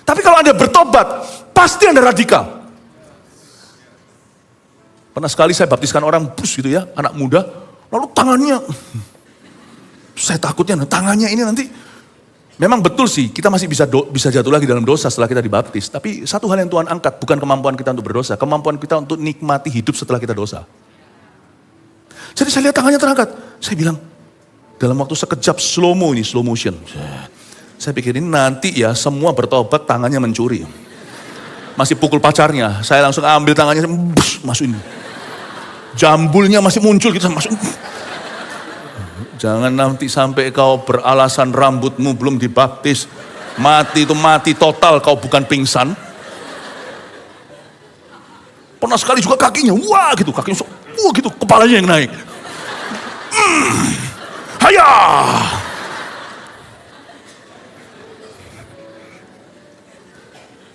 Tapi kalau Anda bertobat, pasti Anda radikal. Pernah sekali saya baptiskan orang, bus gitu ya, anak muda, lalu tangannya, saya takutnya tangannya ini nanti, memang betul sih, kita masih bisa jatuh lagi dalam dosa setelah kita dibaptis. Tapi satu hal yang Tuhan angkat, bukan kemampuan kita untuk berdosa. Kemampuan kita untuk nikmati hidup setelah kita dosa. Jadi saya lihat tangannya terangkat. Saya bilang, dalam waktu sekejap slow motion. Saya pikir ini nanti ya semua bertobat tangannya mencuri. Masih pukul pacarnya, saya langsung ambil tangannya, masukin. Jambulnya masih muncul gitu, masuk. Jangan nanti sampai kau beralasan rambutmu belum dibaptis. Mati itu mati total, kau bukan pingsan. Pernah sekali juga kakinya, wah gitu, kakinya wah gitu, kepalanya yang naik. Haya.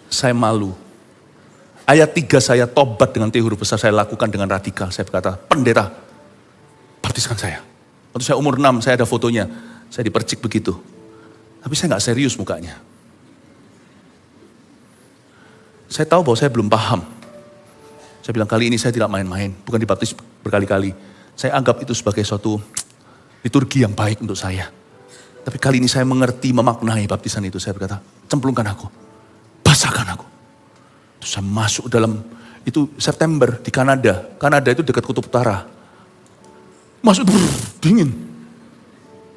Saya malu. Ayat 3 saya tobat dengan T huruf besar, saya lakukan dengan radikal. Saya berkata, pendeta, baptiskan saya. Waktu saya umur 6, saya ada fotonya. Saya dipercik begitu. Tapi saya gak serius mukanya. Saya tahu bahwa saya belum paham. Saya bilang kali ini saya tidak main-main. Bukan dibaptis berkali-kali. Saya anggap itu sebagai suatu liturgi yang baik untuk saya. Tapi kali ini saya mengerti, memaknai baptisan itu. Saya berkata, cemplungkan aku. Basahkan aku. Terus saya masuk dalam, itu September di Kanada. Kanada itu dekat Kutub Utara. Masuk dingin.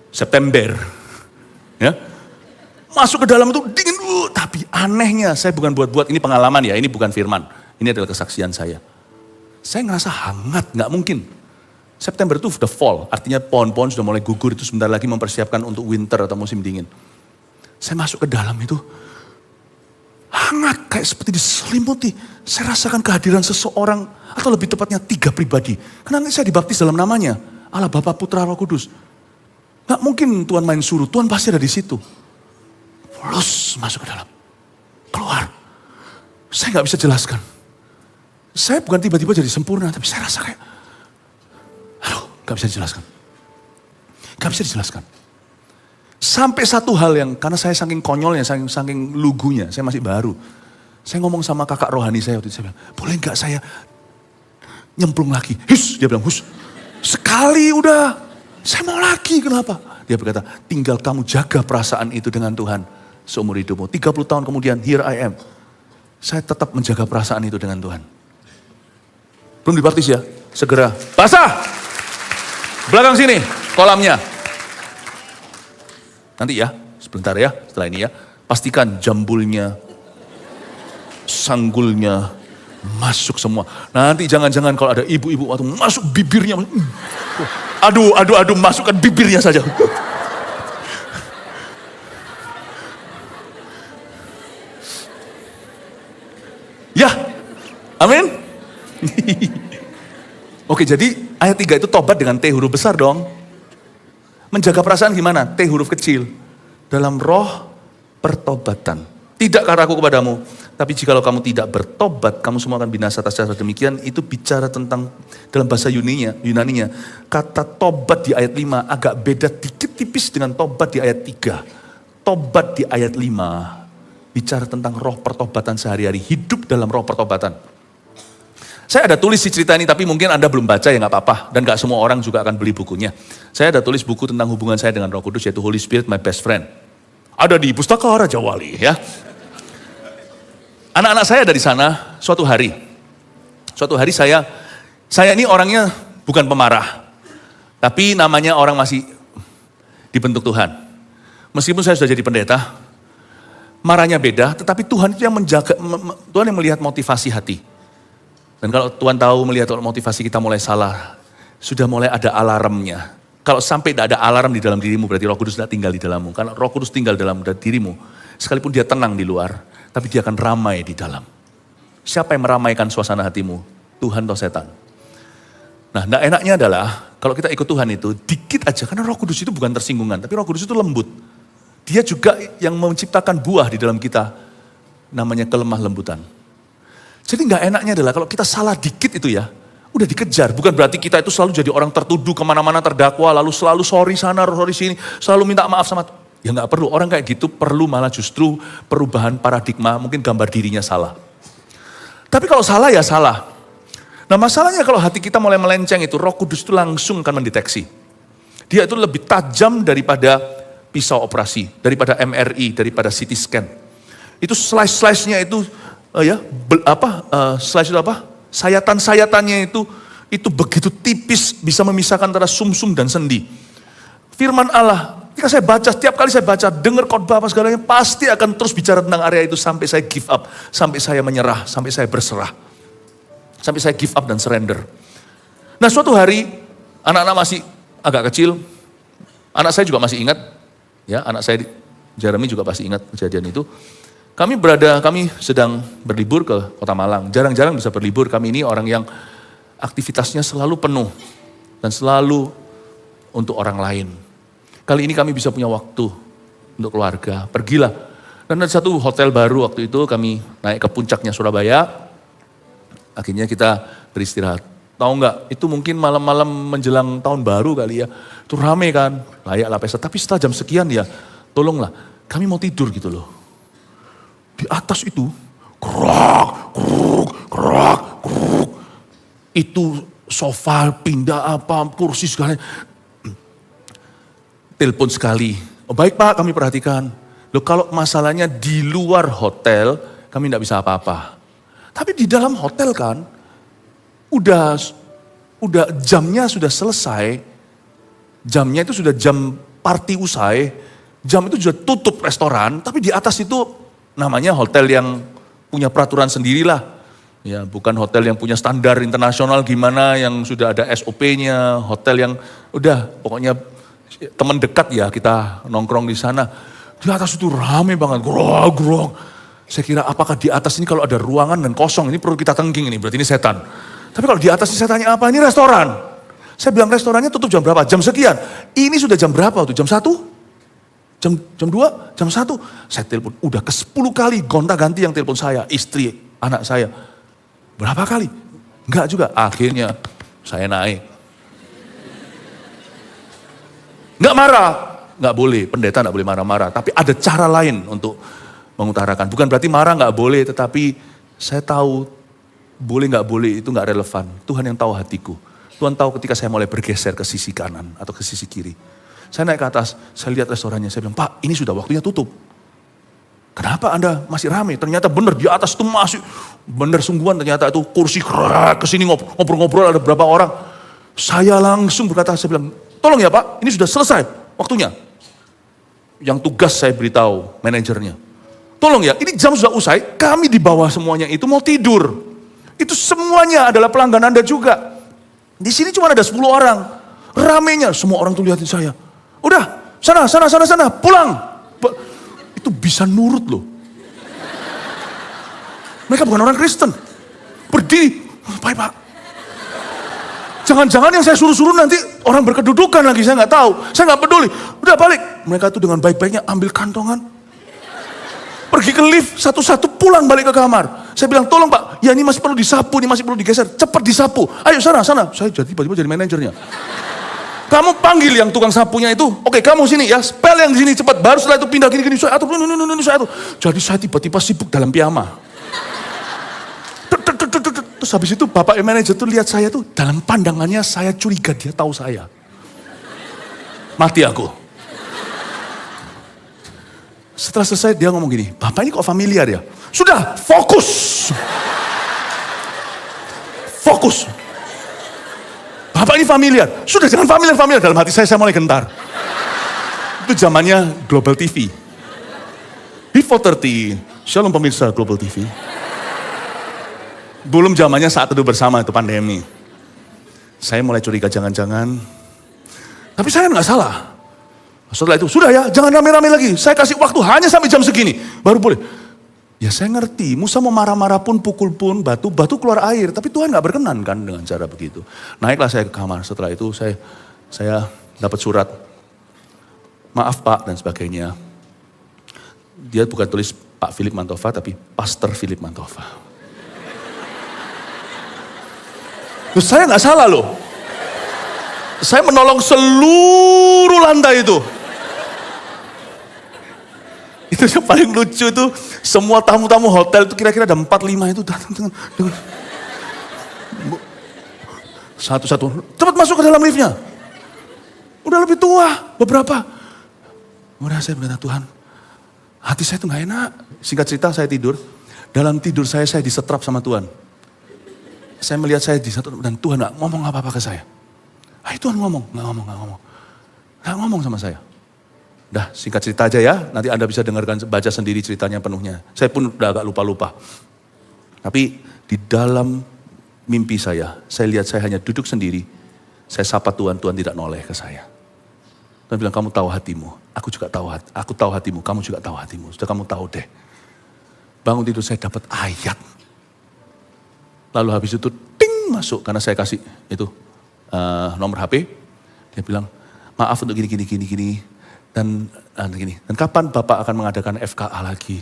September. Ya. Masuk ke dalam itu dingin. Tapi anehnya saya bukan buat-buat. Ini pengalaman ya, ini bukan firman. Ini adalah kesaksian saya. Saya ngerasa hangat, gak mungkin. September itu sudah fall. Artinya pohon-pohon sudah mulai gugur. Itu sebentar lagi mempersiapkan untuk winter atau musim dingin. Saya masuk ke dalam itu. Hangat, kayak seperti diselimuti. Saya rasakan kehadiran seseorang. Atau lebih tepatnya 3 pribadi. Karena nanti saya dibaptis dalam namanya. Allah Bapa Putra Roh Kudus. Gak mungkin Tuhan main suruh, Tuhan pasti ada di situ. Plus masuk ke dalam. Keluar. Saya gak bisa jelaskan. Saya bukan tiba-tiba jadi sempurna, tapi saya rasa kayak, aduh gak bisa dijelaskan. Gak bisa dijelaskan. Sampai satu hal yang, karena saya saking konyolnya, saking lugunya, saya masih baru. Saya ngomong sama kakak rohani saya waktu itu, saya bilang, boleh gak saya nyemplung lagi? Hus, dia bilang hus. Sekali udah, saya mau lagi, kenapa? Dia berkata, tinggal kamu jaga perasaan itu dengan Tuhan seumur hidupmu. 30 tahun kemudian, here I am. Saya tetap menjaga perasaan itu dengan Tuhan. Belum dibaptis ya, segera basah. Belakang sini, kolamnya. Nanti ya, sebentar ya, setelah ini ya. Pastikan jambulnya, sanggulnya, masuk semua. Nanti jangan-jangan kalau ada ibu-ibu waktu masuk bibirnya. Aduh, masukkan bibirnya saja. Ya, amin. Oke, jadi ayat 3 itu tobat dengan T huruf besar dong. Menjaga perasaan gimana? T huruf kecil. Dalam roh pertobatan. Tidak kataku kepadamu, tapi jikalau kamu tidak bertobat, kamu semua akan binasa. Atas dasar demikian, itu bicara tentang dalam bahasa Yunaninya. Kata tobat di ayat 5 agak beda dikit tipis dengan tobat di ayat 3. Tobat di ayat 5 bicara tentang roh pertobatan sehari-hari, hidup dalam roh pertobatan. Saya ada tulis si cerita ini, tapi mungkin Anda belum baca ya gak apa-apa. Dan gak semua orang juga akan beli bukunya. Saya ada tulis buku tentang hubungan saya dengan Roh Kudus, yaitu Holy Spirit My Best Friend. Ada di Pustaka Raja Wali ya. Anak-anak saya ada di sana suatu hari. Suatu hari saya ini orangnya bukan pemarah. Tapi namanya orang masih dibentuk Tuhan. Meskipun saya sudah jadi pendeta, marahnya beda, tetapi Tuhan itu yang menjaga, Tuhan yang melihat motivasi hati. Dan kalau Tuhan tahu melihat motivasi kita mulai salah, sudah mulai ada alarmnya. Kalau sampai tidak ada alarm di dalam dirimu, berarti Roh Kudus tidak tinggal di dalammu. Karena Roh Kudus tinggal dalam dirimu, sekalipun dia tenang di luar, tapi dia akan ramai di dalam. Siapa yang meramaikan suasana hatimu? Tuhan atau setan? Nah, tidak enaknya adalah kalau kita ikut Tuhan itu dikit aja, karena Roh Kudus itu bukan tersinggungan, tapi Roh Kudus itu lembut. Dia juga yang menciptakan buah di dalam kita, namanya kelemah lembutan. Jadi nggak enaknya adalah kalau kita salah dikit itu ya, udah dikejar. Bukan berarti kita itu selalu jadi orang tertuduh kemana-mana terdakwa, lalu selalu sorry sana, sorry sini, selalu minta maaf sama. Ya nggak perlu, orang kayak gitu perlu malah justru perubahan paradigma, mungkin gambar dirinya salah. Tapi kalau salah ya salah. Nah masalahnya kalau hati kita mulai melenceng itu, Roh Kudus itu langsung akan mendeteksi. Dia itu lebih tajam daripada pisau operasi, daripada MRI, daripada CT scan. Itu slice-nya itu slice itu apa? Sayatan-sayatannya itu begitu tipis bisa memisahkan antara sumsum dan sendi. Firman Allah, ketika saya baca, setiap kali saya baca, dengar khotbah apa segalanya, pasti akan terus bicara tentang area itu sampai saya give up, sampai saya menyerah, sampai saya berserah. Sampai saya give up dan surrender. Nah suatu hari, anak-anak masih agak kecil, anak saya juga masih ingat, ya anak saya Jeremy juga pasti ingat kejadian itu. Kami sedang berlibur ke Kota Malang. Jarang-jarang bisa berlibur, kami ini orang yang aktivitasnya selalu penuh dan selalu untuk orang lain. Kali ini kami bisa punya waktu untuk keluarga, pergilah. Dan ada satu hotel baru waktu itu, kami naik ke puncaknya Surabaya. Akhirnya kita beristirahat. Tahu nggak, itu mungkin malam-malam menjelang tahun baru kali ya. Itu rame kan, layaklah pesta. Tapi setelah jam sekian ya, tolonglah, kami mau tidur gitu loh. Di atas itu, krok. Itu sofa, pindah apa, kursi segala. Telepon sekali. Oh, baik Pak, kami perhatikan. Loh kalau masalahnya di luar hotel, kami tidak bisa apa-apa. Tapi di dalam hotel kan, udah jamnya sudah selesai, jamnya itu sudah jam party usai, jam itu sudah tutup restoran, tapi di atas itu namanya hotel yang punya peraturan sendirilah. Ya, bukan hotel yang punya standar internasional gimana, yang sudah ada SOP-nya, hotel yang udah pokoknya teman dekat ya kita nongkrong di sana. Di atas itu rame banget, grog. Saya kira apakah di atas ini kalau ada ruangan dan kosong, ini perlu kita tengking ini, berarti ini setan. Tapi kalau di atas ini saya tanya apa, ini restoran. Saya bilang restorannya tutup jam berapa? Jam sekian. Ini sudah jam berapa waktu? Jam 1? Jam 2? Jam 1? Saya telepon, udah ke 10 kali gonta-ganti yang telepon saya, istri, anak saya. Berapa kali? Enggak juga, akhirnya saya naik. Enggak marah, enggak boleh, pendeta enggak boleh marah-marah. Tapi ada cara lain untuk mengutarakan. Bukan berarti marah nggak boleh, tetapi saya tahu boleh nggak boleh itu nggak relevan. Tuhan yang tahu hatiku. Tuhan tahu ketika saya mulai bergeser ke sisi kanan atau ke sisi kiri. Saya naik ke atas, saya lihat restorannya, saya bilang, Pak ini sudah waktunya tutup. Kenapa Anda masih ramai? Ternyata benar di atas itu masih, benar sungguhan ternyata itu kursi kesini ngobrol-ngobrol ada berapa orang. Saya langsung berkata, saya bilang, tolong ya Pak, ini sudah selesai waktunya. Yang tugas saya beritahu manajernya. Tolong ya, ini jam sudah usai, kami di bawah semuanya itu mau tidur. Itu semuanya adalah pelanggan Anda juga. Di sini cuma ada 10 orang. Ramenya, semua orang tuh lihatin saya. Udah, sana, pulang. Itu bisa nurut loh. Mereka bukan orang Kristen. Berdiri, baik Pak. Jangan-jangan yang saya suruh-suruh nanti orang berkedudukan lagi, saya nggak tahu. Saya nggak peduli. Udah balik. Mereka tuh dengan baik-baiknya ambil kantongan. Pergi ke lift, satu-satu pulang balik ke kamar. Saya bilang, tolong Pak, ya ini masih perlu disapu, ini masih perlu digeser. Cepat disapu. Ayo sana. Saya tiba-tiba jadi manajernya. Kamu panggil yang tukang sapunya itu. Oke, kamu sini ya, spell yang di sini cepat. Baru setelah itu pindah gini, saya atur. Jadi saya tiba-tiba sibuk dalam piyama. Terus habis itu bapak manajer tuh lihat saya tuh, dalam pandangannya saya curiga dia tahu saya. Mati aku. Setelah selesai dia ngomong gini, Bapak ini kok familiar ya? Sudah, fokus. Bapak ini familiar. Sudah jangan familiar. Dalam hati saya mulai gentar. Itu zamannya Global TV. Before 30, Shalom pemirsa Global TV. Belum zamannya Saat Teduh Bersama, itu pandemi. Saya mulai curiga jangan-jangan. Tapi saya nggak salah. Setelah itu, sudah ya, jangan rame-rame lagi. Saya kasih waktu hanya sampai jam segini. Baru boleh. Ya saya ngerti, Musa mau marah-marah pun, pukul pun, batu keluar air. Tapi Tuhan gak berkenan kan dengan cara begitu. Naiklah saya ke kamar, setelah itu saya dapat surat. Maaf Pak dan sebagainya. Dia bukan tulis Pak Philip Mantova, tapi Pastor Philip Mantova. Terus saya gak salah loh. Saya menolong seluruh lantai itu. Itu yang paling lucu itu, semua tamu-tamu hotel itu kira-kira ada 4-5 itu datang dengan satu-satu, cepat masuk ke dalam liftnya. Udah lebih tua beberapa. Udah saya berkata, Tuhan, hati saya itu gak enak. Singkat cerita saya tidur, dalam tidur saya disetrap sama Tuhan. Saya melihat saya disetrap dan Tuhan gak ngomong apa-apa ke saya. Tuhan ngomong, gak ngomong sama saya. Dah singkat cerita aja ya, nanti Anda bisa dengarkan, baca sendiri ceritanya penuhnya. Saya pun udah agak lupa-lupa. Tapi di dalam mimpi saya lihat saya hanya duduk sendiri. Saya sapa Tuhan, Tuhan tidak noleh ke saya. Tuhan bilang, kamu tahu hatimu, aku tahu hatimu, kamu juga tahu hatimu. Sudah kamu tahu deh. Bangun tidur saya dapat ayat. Lalu habis itu ting masuk, karena saya kasih itu nomor HP. Dia bilang, maaf untuk gini. Dan kapan Bapak akan mengadakan FKA lagi?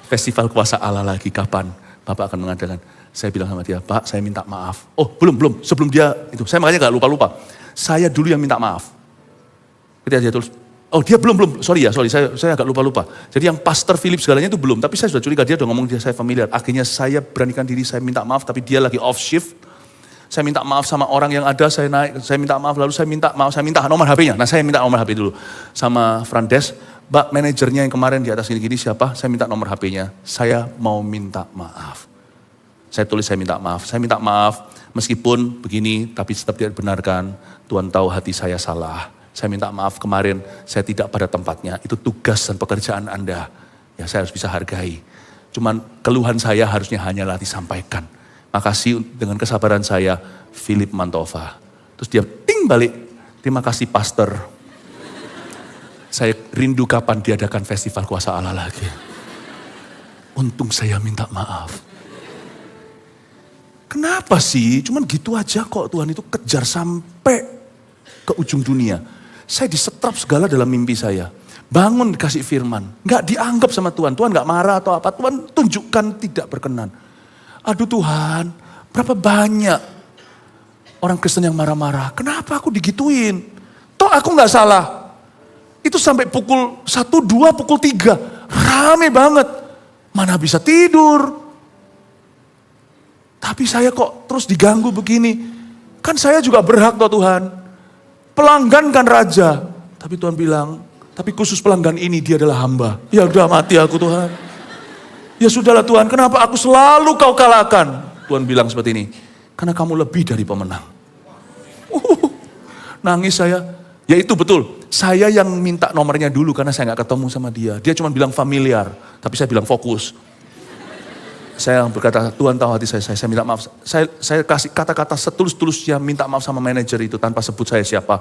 Festival Kuasa Allah lagi, kapan Bapak akan mengadakan? Saya bilang sama dia, Pak saya minta maaf. Oh belum, sebelum dia itu, saya makanya gak lupa. Saya dulu yang minta maaf. Ketika dia tulis, oh dia belum, sorry saya agak lupa. Jadi yang Pastor Philip segalanya itu belum, tapi saya sudah curiga, dia udah ngomong dia saya familiar. Akhirnya saya beranikan diri, saya minta maaf, tapi dia lagi off shift. Saya minta maaf sama orang yang ada, saya naik, saya minta maaf, lalu saya minta nomor HP-nya. Nah saya minta nomor HP dulu. Sama front desk, Mbak manajernya yang kemarin di atas gini-gini siapa? Saya minta nomor HP-nya. Saya mau minta maaf. Saya tulis saya minta maaf meskipun begini, tapi tetap tidak benarkan. Tuhan tahu hati saya salah. Saya minta maaf kemarin, saya tidak pada tempatnya. Itu tugas dan pekerjaan Anda. Ya saya harus bisa hargai. Cuman keluhan saya harusnya hanyalah disampaikan. Makasih dengan kesabaran saya, Philip Mantova. Terus dia ting balik, terima kasih Pastor. Saya rindu kapan diadakan Festival Kuasa Allah lagi. Untung saya minta maaf. Kenapa sih? Cuman gitu aja kok Tuhan itu kejar sampai ke ujung dunia. Saya disetrap segala dalam mimpi saya. Bangun dikasih firman. Gak dianggap sama Tuhan. Tuhan gak marah atau apa. Tuhan tunjukkan tidak berkenan. Aduh Tuhan, berapa banyak orang Kristen yang marah-marah. Kenapa aku digituin? Toh aku gak salah. Itu sampai pukul 1, 2, pukul 3. Rame banget. Mana bisa tidur. Tapi saya kok terus diganggu begini. Kan saya juga berhak toh Tuhan. Pelanggan kan raja. Tapi Tuhan bilang, tapi khusus pelanggan ini dia adalah hamba. Ya udah mati aku Tuhan. Ya sudahlah Tuhan, kenapa aku selalu kau kalahkan? Tuhan bilang seperti ini, karena kamu lebih dari pemenang. Nangis saya, ya itu betul. Saya yang minta nomornya dulu karena saya gak ketemu sama dia. Dia cuma bilang familiar, tapi saya bilang fokus. Saya berkata, Tuhan tahu hati saya minta maaf. Saya kasih kata-kata setulus-tulusnya minta maaf sama manajer itu tanpa sebut saya siapa.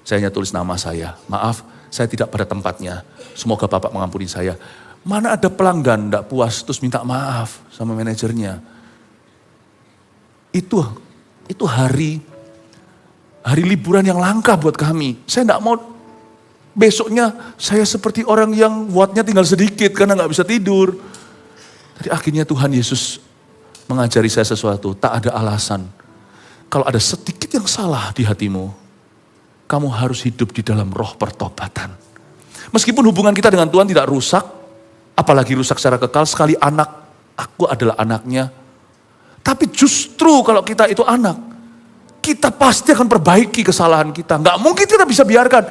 Saya hanya tulis nama saya, maaf saya tidak pada tempatnya. Semoga Bapak mengampuni saya. Mana ada pelanggan tidak puas terus minta maaf sama manajernya. Itu hari liburan yang langka buat kami. Saya tidak mau besoknya saya seperti orang yang wattnya tinggal sedikit karena nggak bisa tidur. Tapi akhirnya Tuhan Yesus mengajari saya sesuatu. Tak ada alasan. Kalau ada sedikit yang salah di hatimu, kamu harus hidup di dalam roh pertobatan. Meskipun hubungan kita dengan Tuhan tidak rusak, apalagi rusak secara kekal, sekali anak, aku adalah anaknya. Tapi justru kalau kita itu anak, kita pasti akan perbaiki kesalahan kita. Nggak mungkin kita bisa biarkan.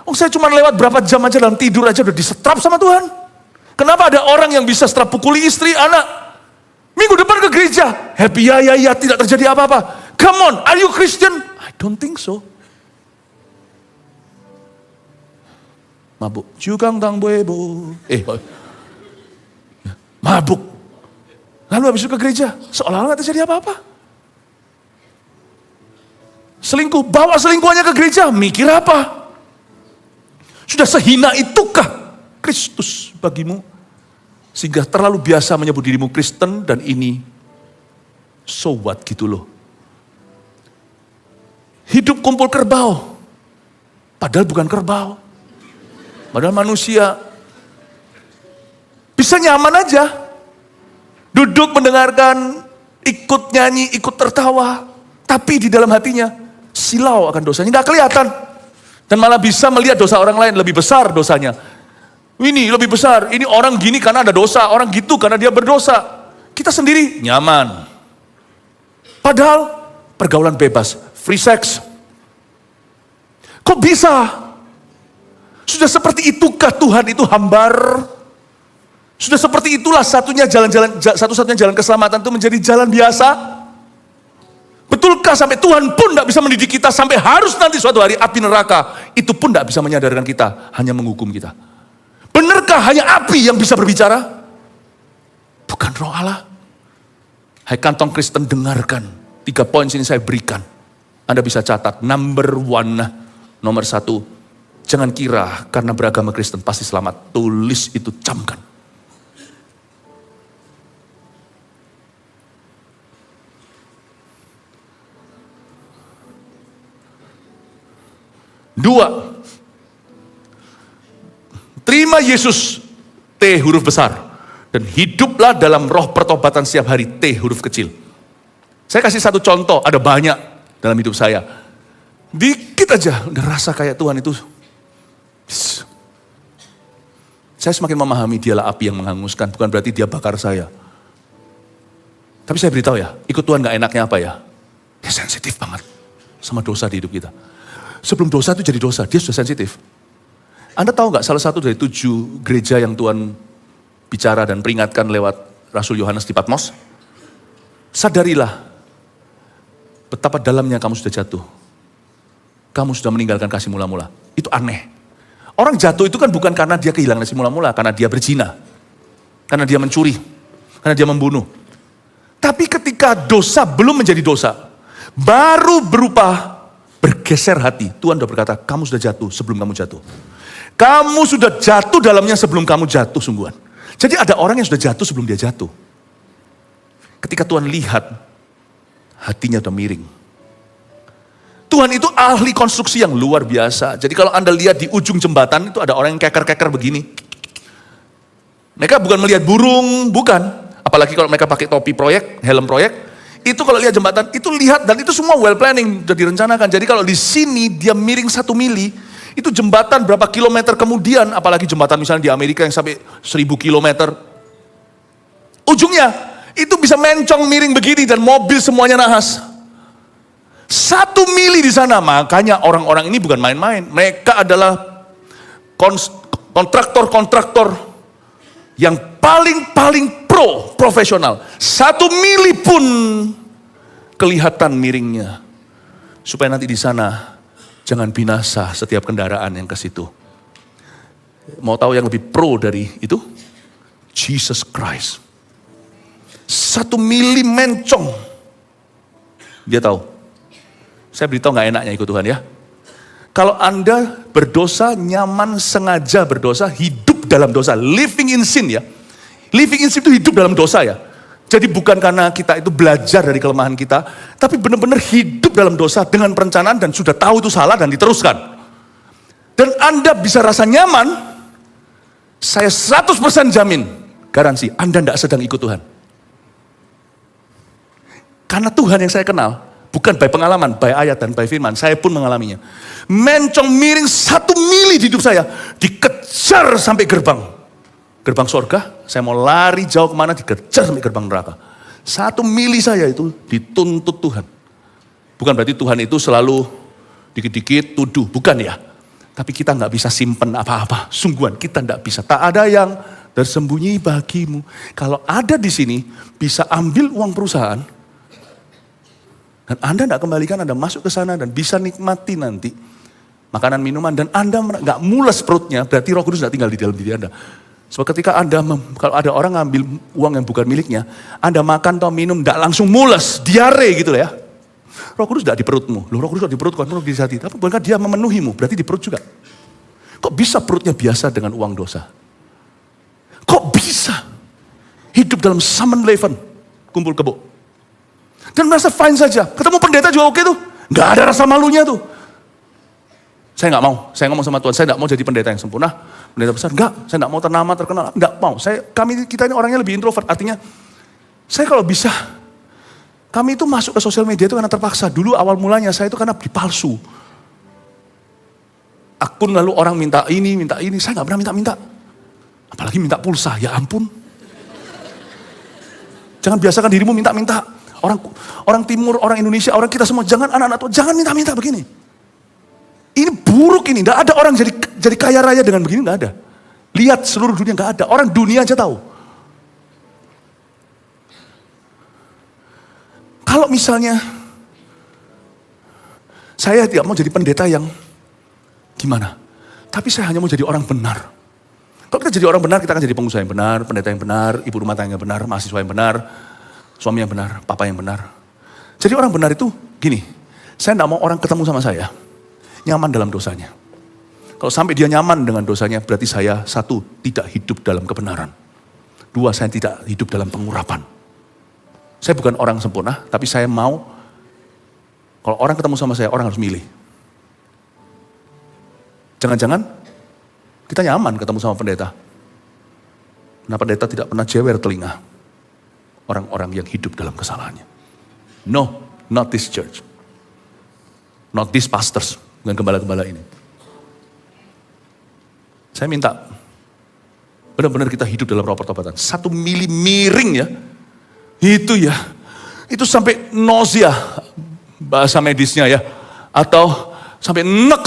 Oh saya cuma lewat berapa jam aja dalam tidur aja udah disetrap sama Tuhan. Kenapa ada orang yang bisa setrap pukuli istri, anak. Minggu depan ke gereja, happy ya, tidak terjadi apa-apa. Come on, are you Christian? I don't think so. Mabuk. Jukang tang boebo. Mabuk. Lalu habis itu ke gereja. Seolah-olah gak terjadi apa-apa. Selingkuh. Bawa selingkuhannya ke gereja. Mikir apa? Sudah sehina itukah Kristus bagimu? Sehingga terlalu biasa menyebut dirimu Kristen dan ini so what gitu loh. Hidup kumpul kerbau. Padahal bukan kerbau. Padahal manusia bisa nyaman aja. Duduk mendengarkan, ikut nyanyi, ikut tertawa. Tapi di dalam hatinya silau akan dosanya. Nggak kelihatan. Dan malah bisa melihat dosa orang lain lebih besar dosanya. Ini lebih besar. Ini orang gini karena ada dosa. Orang gitu karena dia berdosa. Kita sendiri nyaman. Padahal pergaulan bebas. Free sex. Kok bisa? Sudah seperti itukah Tuhan itu hambar? Sudah seperti itulah satu-satunya jalan keselamatan itu menjadi jalan biasa? Betulkah sampai Tuhan pun tidak bisa mendidik kita sampai harus nanti suatu hari api neraka? Itu pun tidak bisa menyadarkan kita, hanya menghukum kita. Benarkah hanya api yang bisa berbicara? Bukan Roh Allah. Hai kantong Kristen, dengarkan. 3 poin sini saya berikan. Anda bisa catat. Nomor 1. Jangan kira karena beragama Kristen pasti selamat. Tulis itu, camkan. Dua, terima Yesus, T huruf besar. Dan hiduplah dalam roh pertobatan setiap hari, T huruf kecil. Saya kasih satu contoh, ada banyak dalam hidup saya. Dikit aja, udah rasa kayak Tuhan itu. Saya semakin memahami dialah api yang menghanguskan, bukan berarti dia bakar saya. Tapi saya beritahu ya, ikut Tuhan gak enaknya apa ya? Dia sensitif banget sama dosa di hidup kita. Sebelum dosa itu jadi dosa, dia sudah sensitif. Anda tahu gak salah satu dari 7 gereja yang Tuhan bicara dan peringatkan lewat Rasul Yohanes di Patmos? Sadarilah betapa dalamnya kamu sudah jatuh. Kamu sudah meninggalkan kasih mula-mula. Itu aneh. Orang jatuh itu kan bukan karena dia kehilangan kasih mula-mula, karena dia berzina, karena dia mencuri, karena dia membunuh. Tapi ketika dosa belum menjadi dosa, baru berupa bergeser hati. Tuhan sudah berkata, kamu sudah jatuh sebelum kamu jatuh. Kamu sudah jatuh dalamnya sebelum kamu jatuh sungguhan. Jadi ada orang yang sudah jatuh sebelum dia jatuh. Ketika Tuhan lihat, hatinya sudah miring. Tuhan itu ahli konstruksi yang luar biasa. Jadi kalau Anda lihat di ujung jembatan itu ada orang yang keker-keker begini. Mereka bukan melihat burung, bukan. Apalagi kalau mereka pakai topi proyek, helm proyek. Itu kalau lihat jembatan, itu lihat dan itu semua well planning, sudah direncanakan. Jadi kalau di sini dia miring 1 mili, itu jembatan berapa kilometer kemudian, apalagi jembatan misalnya di Amerika yang sampai 1000 kilometer. Ujungnya, itu bisa mencong miring begini dan mobil semuanya nahas. 1 mili di sana, makanya orang-orang ini bukan main-main. Mereka adalah kontraktor-kontraktor yang paling profesional. 1 mili pun kelihatan miringnya. Supaya nanti di sana jangan binasa setiap kendaraan yang ke situ. Mau tahu yang lebih pro dari itu? Jesus Christ. 1 mili mencong. Dia tahu. Saya beritahu gak enaknya ikut Tuhan ya. Kalau Anda berdosa, nyaman sengaja berdosa, hidup dalam dosa. Living in sin ya. Living in sin itu hidup dalam dosa ya. Jadi bukan karena kita itu belajar dari kelemahan kita, tapi benar-benar hidup dalam dosa dengan perencanaan dan sudah tahu itu salah dan diteruskan. Dan Anda bisa rasa nyaman, saya 100% jamin, garansi, Anda tidak sedang ikut Tuhan. Karena Tuhan yang saya kenal, bukan by pengalaman, by ayat dan by firman. Saya pun mengalaminya. Mencong miring 1 mili di hidup saya. Dikejar sampai gerbang. Gerbang sorga, saya mau lari jauh kemana, dikejar sampai gerbang neraka. 1 mili saya itu dituntut Tuhan. Bukan berarti Tuhan itu selalu dikit-dikit tuduh. Bukan ya. Tapi kita nggak bisa simpen apa-apa. Sungguhan kita nggak bisa. Tak ada yang tersembunyi bagimu. Kalau ada di sini, bisa ambil uang perusahaan. Dan Anda tidak kembalikan, Anda masuk ke sana dan bisa nikmati nanti makanan, minuman, dan Anda nggak mules perutnya, berarti Roh Kudus tidak tinggal di dalam diri Anda. Sebab ketika Anda, kalau ada orang ngambil uang yang bukan miliknya, Anda makan atau minum, tidak langsung mules, diare gitu lah ya. Roh Kudus tidak di perutmu. Loh, Roh Kudus tidak di perut, bukan di hati. Tapi bukankah dia memenuhimu, berarti di perut juga. Kok bisa perutnya biasa dengan uang dosa? Kok bisa hidup dalam summon leven, kumpul kebo? Dan merasa fine saja. Ketemu pendeta juga oke tuh. Nggak ada rasa malunya tuh. Saya nggak mau, saya ngomong sama Tuhan, saya nggak mau jadi pendeta yang sempurna, pendeta besar, enggak, saya nggak mau ternama, terkenal, nggak mau. Kita ini orangnya lebih introvert, artinya saya kalau bisa, kami itu masuk ke sosial media itu karena terpaksa. Dulu awal mulanya saya itu karena dipalsu. Akun lalu orang minta ini, saya nggak pernah minta-minta. Apalagi minta pulsa, ya ampun. Jangan biasakan dirimu minta-minta. Orang timur, orang Indonesia, orang kita semua, jangan anak-anak tua, jangan minta-minta begini. Ini buruk ini, tidak ada orang jadi kaya raya dengan begini, tidak ada. Lihat seluruh dunia, tidak ada. Orang dunia aja tahu. Kalau misalnya, saya tidak mau jadi pendeta yang gimana. Tapi saya hanya mau jadi orang benar. Kalau kita jadi orang benar, kita akan jadi pengusaha yang benar, pendeta yang benar, ibu rumah tangga yang benar, mahasiswa yang benar, suami yang benar, papa yang benar. Jadi orang benar itu gini, saya tidak mau orang ketemu sama saya nyaman dalam dosanya. Kalau sampai dia nyaman dengan dosanya, berarti saya, satu, tidak hidup dalam kebenaran. Dua, saya tidak hidup dalam pengurapan. Saya bukan orang sempurna, tapi saya mau, kalau orang ketemu sama saya, orang harus milih. Jangan-jangan, kita nyaman ketemu sama pendeta. Nah, pendeta tidak pernah jewer telinga orang-orang yang hidup dalam kesalahannya. No, not this church. Not these pastors. Dengan gembala-gembala ini. Saya minta, benar-benar kita hidup dalam roh pertobatan. 1 mili miring ya. Itu sampai nausea, bahasa medisnya ya. Atau sampai nek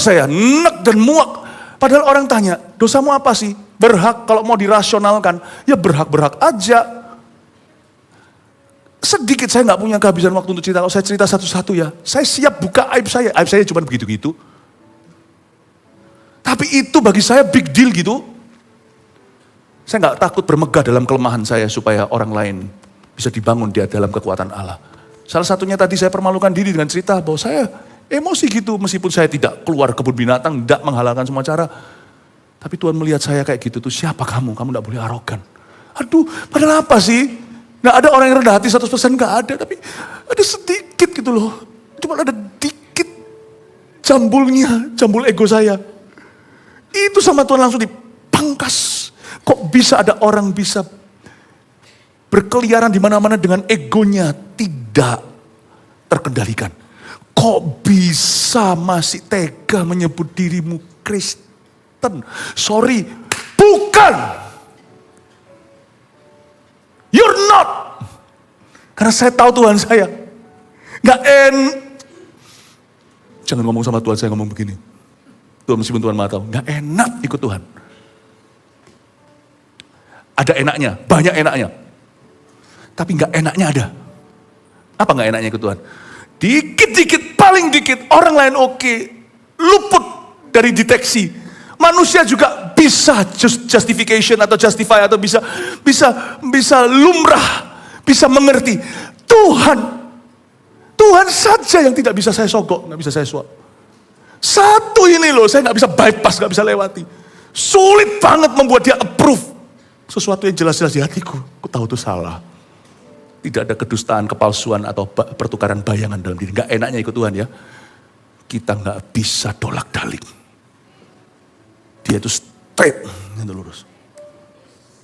dan muak. Padahal orang tanya, dosamu apa sih? Berhak, kalau mau dirasionalkan, ya berhak-berhak aja. Sedikit saya nggak punya kehabisan waktu untuk cerita. Kalau saya cerita satu-satu ya, saya siap buka aib saya cuma begitu-gitu. Tapi itu bagi saya big deal gitu. Saya nggak takut bermegah dalam kelemahan saya supaya orang lain bisa dibangun dia dalam kekuatan Allah. Salah satunya tadi saya permalukan diri dengan cerita bahwa saya emosi gitu meskipun saya tidak keluar kebun binatang, tidak menghalalkan semua cara. Tapi Tuhan melihat saya kayak gitu tuh, siapa kamu? Kamu nggak boleh arogan. Aduh, padahal apa sih? Nggak ada orang yang rendah hati 100%, nggak ada. Tapi ada sedikit gitu loh. Cuma ada dikit jambul ego saya. Itu sama Tuhan langsung dipangkas. Kok bisa ada orang bisa berkeliaran di mana-mana dengan egonya tidak terkendalikan? Kok bisa masih tega menyebut dirimu Kristen? Sorry, bukan. You're not. Karena saya tahu Tuhan saya. Jangan ngomong sama Tuhan saya ngomong begini. Tuhan meskipun Tuhan maha tahu, gak enak ikut Tuhan. Ada enaknya, banyak enaknya. Tapi gak enaknya ada. Apa gak enaknya ikut Tuhan? Dikit-dikit, paling dikit, orang lain oke, luput dari deteksi. Manusia juga bisa justification atau justify atau bisa lumrah, bisa mengerti. Tuhan saja yang tidak bisa saya sogok, gak bisa saya suap. Satu ini loh, saya gak bisa bypass, gak bisa lewati. Sulit banget membuat dia approve sesuatu yang jelas-jelas di hatiku. Aku tahu itu salah. Tidak ada kedustaan, kepalsuan atau pertukaran bayangan dalam diri. Gak enaknya ikut Tuhan ya. Kita gak bisa dolak-dalik. Dia itu straight, itu lurus.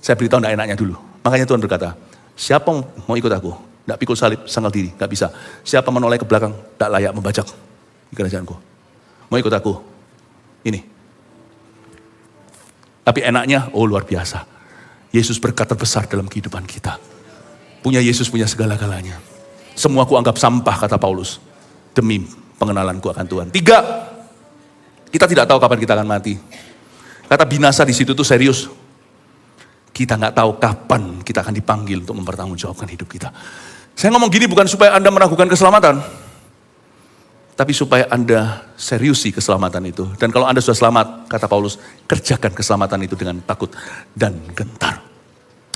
Saya beritahu gak enaknya dulu. Makanya Tuhan berkata, siapa mau ikut aku? Gak pikul salib, sangkal diri, gak bisa. Siapa menoleh ke belakang, gak layak membajak di kerajaanku. Mau ikut aku? Ini. Tapi enaknya, oh luar biasa. Yesus berkat terbesar dalam kehidupan kita. Punya Yesus punya segala-galanya. Semua ku anggap sampah, kata Paulus. Demi pengenalanku akan Tuhan. 3, kita tidak tahu kapan kita akan mati. Kata binasa di situ tuh serius. Kita nggak tahu kapan kita akan dipanggil untuk mempertanggungjawabkan hidup kita. Saya ngomong gini bukan supaya Anda meragukan keselamatan. Tapi supaya Anda seriusi keselamatan itu. Dan kalau Anda sudah selamat, kata Paulus, kerjakan keselamatan itu dengan takut dan gentar.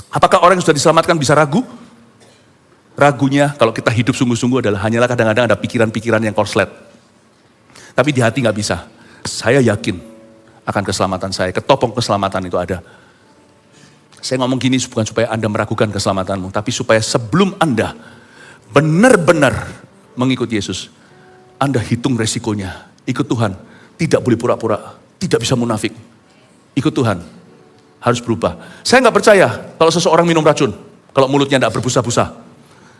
Apakah orang yang sudah diselamatkan bisa ragu? Ragunya kalau kita hidup sungguh-sungguh adalah hanyalah kadang-kadang ada pikiran-pikiran yang korslet. Tapi di hati gak bisa. Saya yakin akan keselamatan saya. Ketopong keselamatan itu ada. Saya ngomong gini bukan supaya Anda meragukan keselamatanmu. Tapi supaya sebelum Anda benar-benar mengikut Yesus, Anda hitung resikonya. Ikut Tuhan. Tidak boleh pura-pura. Tidak bisa munafik. Ikut Tuhan. Harus berubah. Saya nggak percaya kalau seseorang minum racun. Kalau mulutnya tidak berbusa-busa.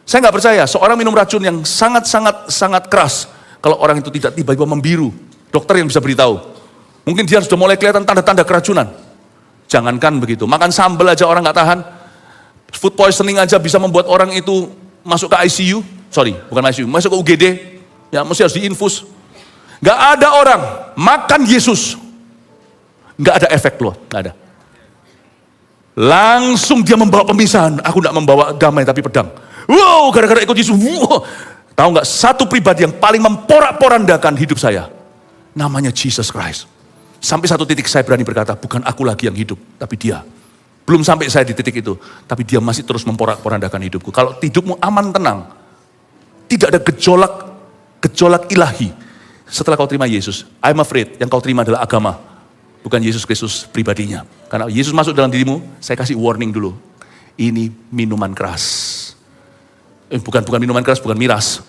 Saya nggak percaya seorang minum racun yang sangat keras. Kalau orang itu tidak tiba-tiba membiru. Dokter yang bisa beritahu. Mungkin dia sudah mulai kelihatan tanda-tanda keracunan. Jangankan begitu. Makan sambal aja orang nggak tahan. Food poisoning aja bisa membuat orang itu masuk ke ICU. Sorry, bukan ICU. Masuk ke UGD. Ya, mesti harus diinfus. Gak ada orang makan Yesus. Gak ada efek loh, gak ada. Langsung dia membawa pemisahan. Aku gak membawa damai tapi pedang. Wow, gara-gara ikut Yesus. Wow. Tahu gak, satu pribadi yang paling memporak-porandakan hidup saya. Namanya Jesus Christ. Sampai satu titik saya berani berkata, bukan aku lagi yang hidup, tapi dia. Belum sampai saya di titik itu. Tapi dia masih terus memporak-porandakan hidupku. Kalau hidupmu aman, tenang. Tidak ada gejolak ilahi. Setelah kau terima Yesus, I'm afraid yang kau terima adalah agama. Bukan Yesus Kristus pribadinya. Karena Yesus masuk dalam dirimu, saya kasih warning dulu. Ini minuman keras. Bukan minuman keras, bukan miras.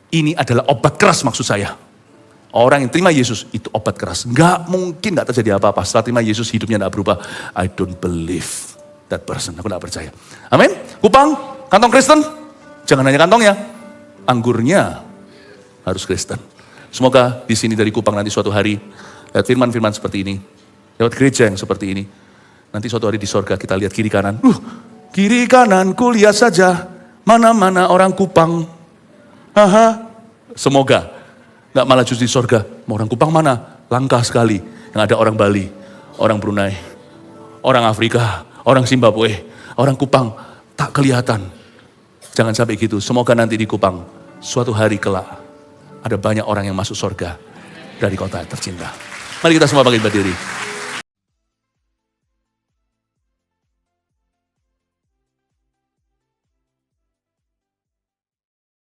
Ini adalah obat keras maksud saya. Orang yang terima Yesus itu obat keras. Nggak mungkin nggak terjadi apa-apa. Setelah terima Yesus hidupnya nggak berubah. I don't believe that person. Aku nggak percaya. Amin. Kupang, kantong Kristen. Jangan hanya kantongnya. Anggurnya harus Kristen. Semoga di sini dari Kupang nanti suatu hari lihat firman-firman seperti ini, lewat gereja yang seperti ini. Nanti suatu hari di sorga kita lihat kiri kanan. Kiri kanan ku lihat saja mana-mana orang Kupang. Semoga nggak malah justru di sorga. Mau orang Kupang mana? Langka sekali. Yang ada orang Bali, orang Brunei, orang Afrika, orang Zimbabwe, orang Kupang tak kelihatan. Jangan sampai gitu. Semoga nanti di Kupang suatu hari kelak ada banyak orang yang masuk sorga dari kota tercinta. Mari kita semua bangkit berdiri.